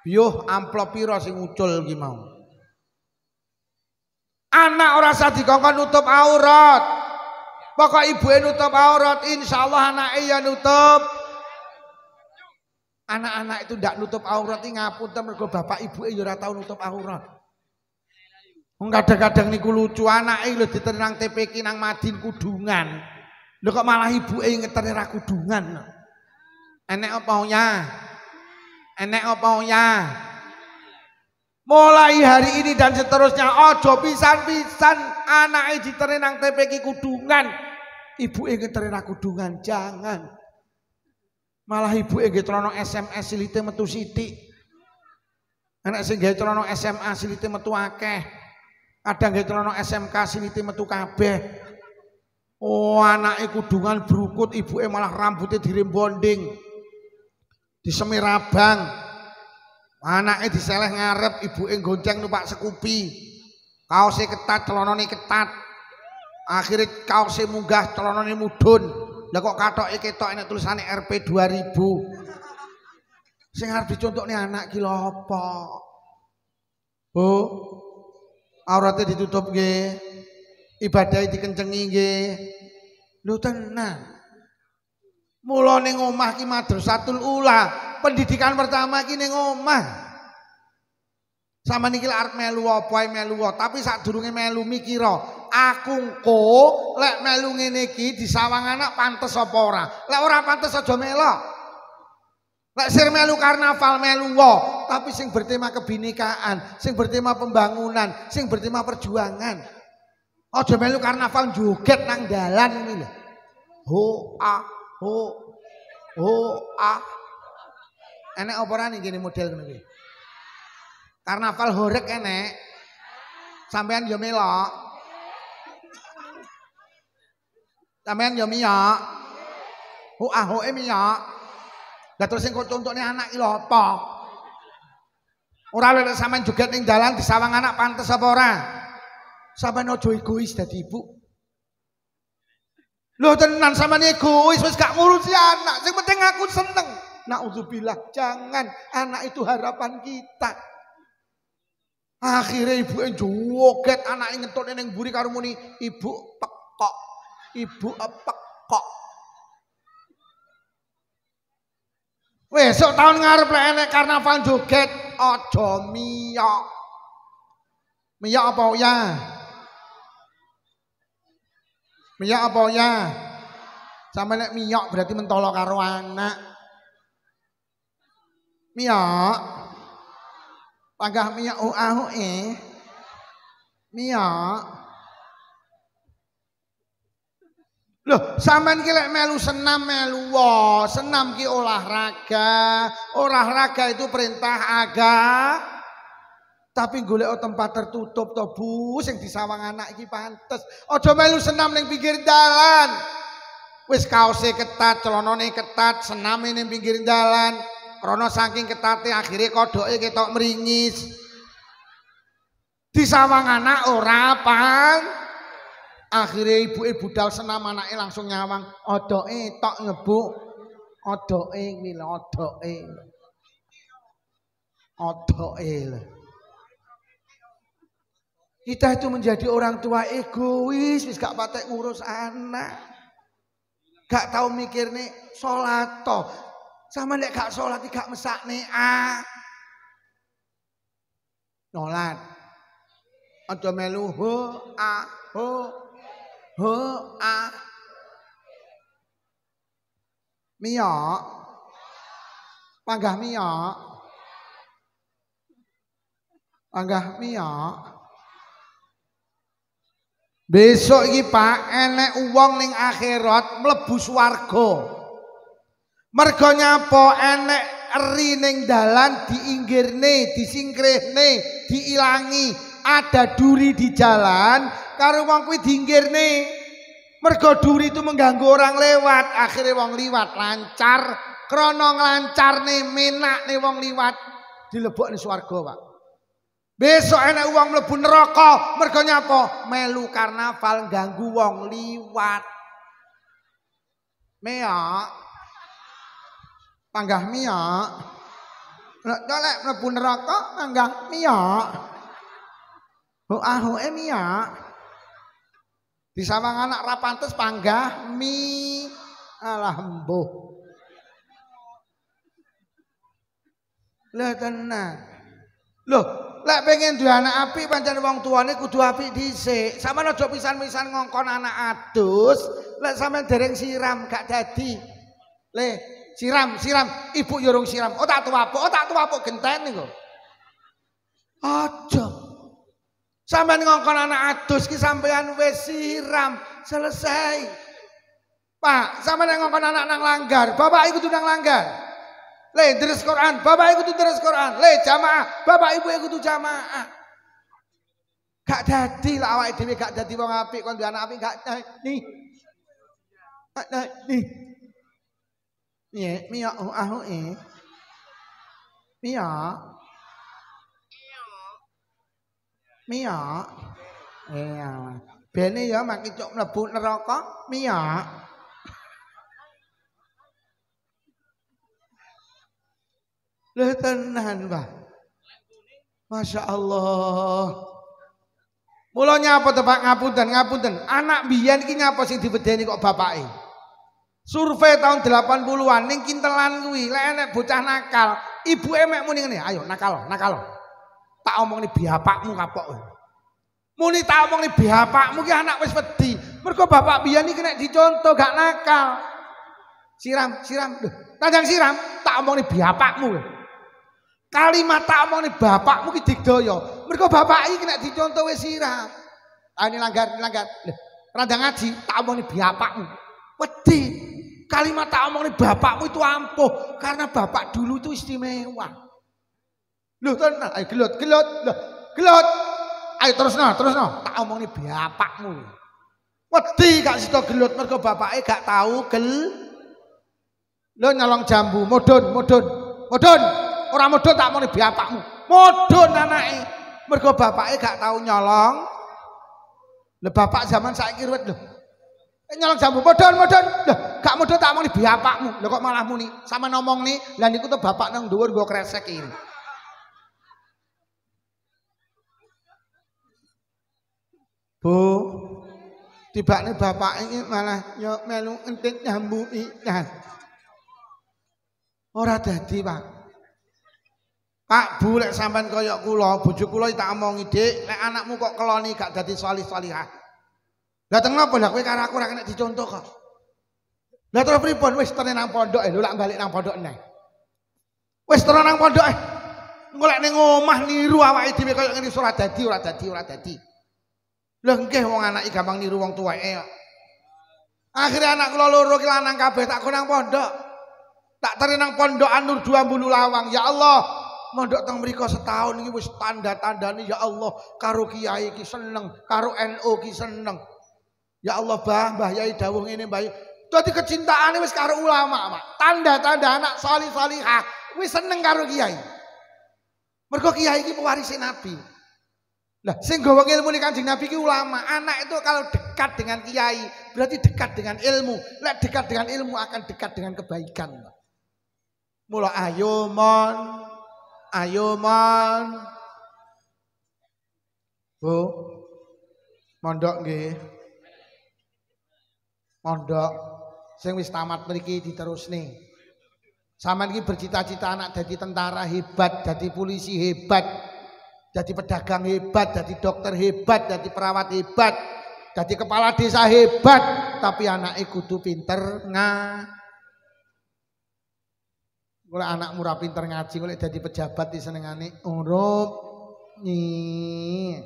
Biuh amplop piro sing ucul ki mau. Anak ora usah dikongkon nutup aurat. Pokok ibuke nutup aurat, insyaallah anake ya nutup. Anak-anak itu ndak nutup aurat iki ngapunten mergo bapak ibuke ya ora tau nutup aurat. Wong kadang-kadang niku lucu anake lho diterang nang TPK nang Madin kudungan. Lho kok malah ibuke ngeterne ra kudungan. Enek apa ya? Enek apa ya? Mulai hari ini dan seterusnya ojo pisan-pisan anake ditereng nang TPK kudungan, ibuke ngeterne ra kudungan, jangan. Malah ibuke nggih trono SMS silite metu sithik. Anak sing gawe trono SMA silite metu akeh. Kadang gawe trono SMK silite metu kabeh. Oh, anake kudungan brukut, ibuke malah rambutnya dirembonding. Disemir abang. Anaknya diseleh ngarep, ibuke gonceng numpak Scoopy. Kaosnya ketat, celanane ketat. Akhirnya kaosnya munggah, celanane mudhun. Lah kok katoke ketok enek tulisane RP 2000. Sing arep dicontokne anak ki lho apa? Bu, auratnya ditutup nggih. Ibadahe dikencengi nggih. Lho tenan. Mula ning omah ki madrasatul ula. Pendidikan pertama ki ning omah. Sama niki arep melu apa melu, tapi sadurunge melu mikira, aku engko lek melu ngene iki disawang anak pantes apa ora? Lek ora pantes aja melok. Lek sir melu karnaval melu wae, tapi sing bertema kebinekaan, sing bertema pembangunan, sing bertema perjuangan. Aja melu karnaval joget nang dalan ini lho. Ho a. Enek apa ora ning kene model ngono iki? Karnaval horeg enek. Sampean yo melok. Sampean yo miyok. Ho-ahoe miyok. Lah terus sing kok contone anak iki lho apa? Ora lek sampean joget ning dalan disawang anak pantes apa ora? Sampean aja egois dadi ibu. Lho tenan sampean egois wis gak ngurusi anak, sing penting aku seneng. Naudzubillah, jangan, anak itu harapan kita. Akhirnya ibu yang joget, anak yang ngetut neng buri karo muni, ibu pekok, ibu pekok. Besok tahun ngarep lek enek karnaval joget, ojo miyok. Miyok apa ya? Miyok apa ya? Sampe nek miyok berarti mentolo karo anak. Miyok. Panggah miyok miyok. Loh, sampean ki lek melu senam melu wae. Senam ki olahraga. Olahraga itu perintah agama. Tapi golek tempat tertutup to Bu, sing disawang anak iki pantes. Aja melu senam ning pinggir dalan. Wis kaose ketat, celanane ketat, sename ning pinggir dalan. Krana saking ketate akhire kodoke ketok mringis. Disawang anak ora pan. Akhire ibuke budal senam anake langsung nyawang, odoke tok ngebuk. Odoke kuwi lho, odoke. Odoke lho. Kita itu menjadi orang tua egois, wis gak patek ngurus anak. Gak tahu mikir nih sholat toh. Sama nek gak sholat gak mesak nih Sholat. Ada melu Miyok. Panggah miyok. Panggah miyok. Besok iki Pak enek wong ning akhirat mlebu swarga. Mergo nyapa enek eri ning dalan diinggirne, disingkrihne, diilangi, ada duri di jalan karo wong kuwi diinggirne. Mergo duri itu mengganggu orang lewat, akhirnya wong liwat lancar, krana nglancarne menakne wong liwat dilebokne swarga, Pak. Besok enek wong mlebu neraka, mergo nyapa? Melu karnaval ganggu wong liwat. Miyok. Panggah miyok. Nek mlebu neraka panggah miyok. Hoahoe miyok. Disawang anak rapantes panggah mi alah mbuh. Lah tenan. Loh, lek pengen duwe anak apik pancen wong tuane kudu apik dhisik. Sampeyan aja pisan-pisan ngongkon anak adus, lek sampeyan dereng siram gak dadi. Le, siram, ibu yo urung siram. Oh tak tuwapuk genteni kok. Aja. Sampeyan ngongkon anak adus ki sampeyan wis siram, selesai. Pak, sampeyan ngongkon anak nang langgar, bapak iku kudu nang langgar. Le deres Quran, bapak iku kudu deres Quran. Le jamaah, bapak ibu kudu jamaah. Gak dadi lah awake dhewe gak dadi wong apik kon duwe anak apik gak nih. Nih. Nih, miyok Miyok. Miyok. Bene ya mak cuk mlebu neraka, miyok. Lha tenan, Pak. Masya Allah. Mula nyapa to Pak, ngapunten. Anak biyen iki nyapa sing diwedeni kok bapake. Survei tahun 80-an ning Kintelan kuwi, lek enek bocah nakal, ibuke mek muni ngene, ayo nakal. Tak omongni bapakmu kapok. Muni tak omongni bapakmu ki anak wis wedi. Mergo bapak biyen iki nek dicontoh gak nakal. Siram. Loh, tanjang siram, tak omongni bapakmu. Kalimat tak omongni bapakmu ki digdaya. Mergo bapak iki nek dicontoh wis siram. Ah ini langgar. Loh, rada ngaji tak omongni bapakmu. Wedi. Kalimat tak omongni bapakmu itu ampuh karena bapak dulu itu istimewa. Loh tenan, ayo gelut. Loh, gelut. Ayo terusno. Tak omongni bapakmu. Wedi gak sida gelut mergo bapake gak tahu Lho nyolong jambu, mudun. Ora mudun tak omongni bapakmu. Mudun anake. Mergo bapake gak tahu nyolong. Lho bapak zaman saiki ruwet lho. Nyolong jambu mudun. Lho gak mudun tak omongni bapakmu. Lho kok malah muni sama ngomongni, lah niku to bapak nang dhuwur nggo kresek iki. Bu, tibane bapak ini malah yo melu entit nyambu ikan. Ora dadi, Pak. Pak Bu lek sampean kaya kula, bojo kula tak omongi, Dik, lek anakmu kok keloni gak dadi salih-salihah. Lah teng napa lha kowe karo aku ora kena dicontoh kok. Lah terus pripun wis tenan nang pondok lho lak balik nang pondok neh. Wis tenan nang pondok golek ning omah niru awake dhewe kaya ngene ora dadi. Lho nggih wong anake gampang niru wong tuweke kok. Akhire anak kula loro ki lanang kabeh tak nang pondok. Tak teri nang pondokan Nur 2 Bulu Lawang. Ya Allah, mondok teng mriko setahun iki wis tanda-tandane ya Allah karo kiai ki seneng, karo NU ki seneng. Ya Allah, Mbah Yai dawuh ngene, Mbah. Dadi kecintaane wis karo ulama, Pak. Tanda-tanda anak salih-salihah wis seneng karo kiai. Mergo kiai iki pewaris Nabi. Lah sing gawa ilmu Kanjeng Nabi ki ulama. Anak itu kalau dekat dengan kiai berarti dekat dengan ilmu. Lek dekat dengan ilmu akan dekat dengan kebaikan. Mula ayo mon. Bu. Mondok nggih. Mondok sing wis tamat mriki diterusne. Sampeyan iki bercita-cita anak dadi tentara hebat, dadi polisi hebat, dadi pedagang hebat, dadi dokter hebat, dadi perawat hebat, dadi kepala desa hebat, tapi anake kudu pinter Golek anakmu ora pinter ngaji, golek dadi pejabat disenengane urup nyi.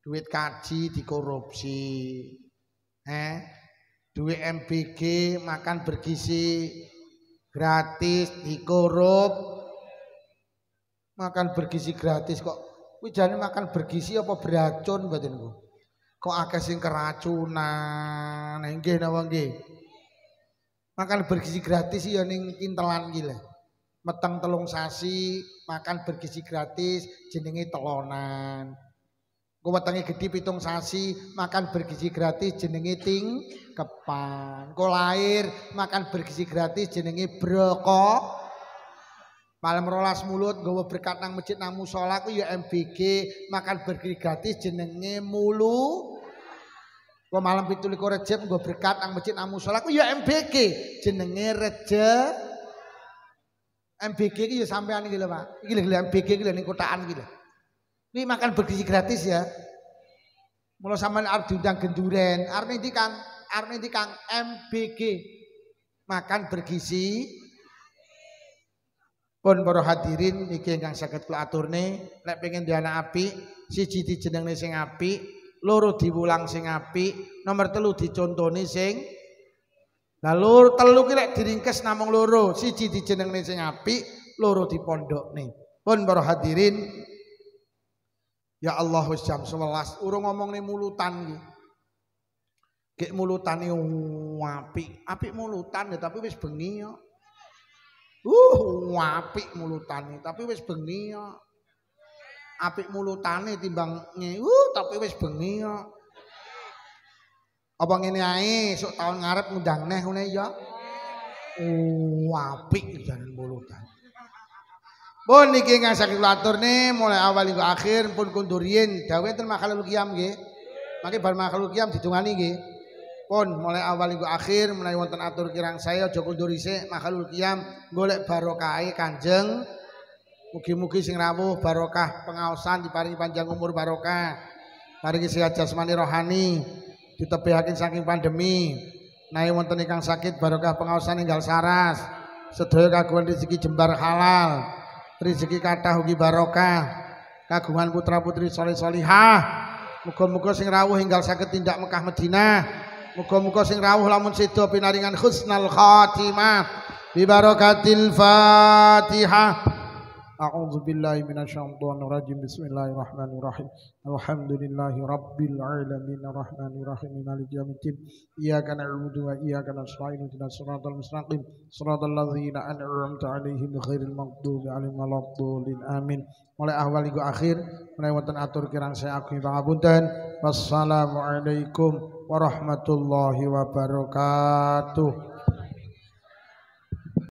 Duit kaji dikorupsi. Duit MBG makan bergizi gratis dikorup. Makan bergizi gratis kok. Kuwi jane makan bergizi apa beracun mboten niku? Kok akeh sing keracunan. Nggih napa nggih? Makan bergizi gratis ya ning kintelan iki lho. Meteng 3 sasi makan bergizi gratis jenenge telonan. Kok wetenge gedhi 7 sasi makan bergizi gratis jenenge tingkepan. Kok lahir makan bergizi gratis jenenge broko. Malam 12 mulut nggawa berkat nang masjid nang musala ku ya MBG makan bergizi gratis jenenge mulu. Kok malam 17 Rejab nggawa berkat nang masjid nang musala ku ya MBG jenenge Rejab. MBG iki ya sampean iki lho Pak. Iki lho MBG iki lho ning kotakan iki lho. Ini makan bergizi gratis ya. Mula sampean arep diundang genduren, arep ndi Kang? Arep ndi Kang? MBG. Makan bergizi. Pun para hadirin niki ingkang saged kula aturne, nek pengen duwe anak apik, siji dijenengne sing apik, loro diwulang sing apik, nomor 3 dicontoni sing lha telu ki lek diringkes namung loro, siji dijenengne sing apik, loro dipondhokne. Pun para hadirin, ya Allah wis jam 11 urung ngomongne mulutan iki. Gek mulutane apik mulutan ya tapi wis bengi ya. Apik mulutane tapi wis bengi ya. Apik mulutane timbang tapi wis bengi ya. Apa ngene ae sok taun ngarep ngundang neh ngene ya. Apik jalan mulutan. Pun niki ingkang saking kula aturne mulai awal hingga akhir pun kundur riyin dawuh enten makhluk qiyam nggih. Mangke bar makhluk qiyam didongani nggih. Pun mulai awal hingga akhir menawi wonten atur kirang saya aja kundur isih makhluk qiyam golek barokahe Kanjeng. Mugi-mugi sing rawuh barokah pengaosan diparingi panjang umur barokah. Paringi sehat jasmani rohani ditebihaken saking pandemi. Menawi wonten ingkang sakit barokah pengaosan enggal saras. Sedaya kagungan rezeki jembar halal. Rezeki kathah ugi barokah. Kagungan putra-putri saleh-salihah. Muga-muga sing rawuh enggal saged tindak Mekah Madinah. Muga-muga sing rawuh lamun sedo pinaringan husnul khatimah bi barakatil Fatihah. A'udzu billahi minasyaitonir rajim. Bismillahirrahmanirrahim. Alhamdulillahi rabbil alamin arrahmanir rahim maliki yaumiddin. Iyyaka na'budu wa iyyaka nasta'in ihdinas siratal mustaqim siratal ladzina an'amta 'alaihim ghairil maghdubi 'alaihim waladdallin. Amin. Mulai awal hingga akhir menawi wonten atur kirang saya ageng pangapunten. Wassalamualaikum warahmatullahi wabarakatuh.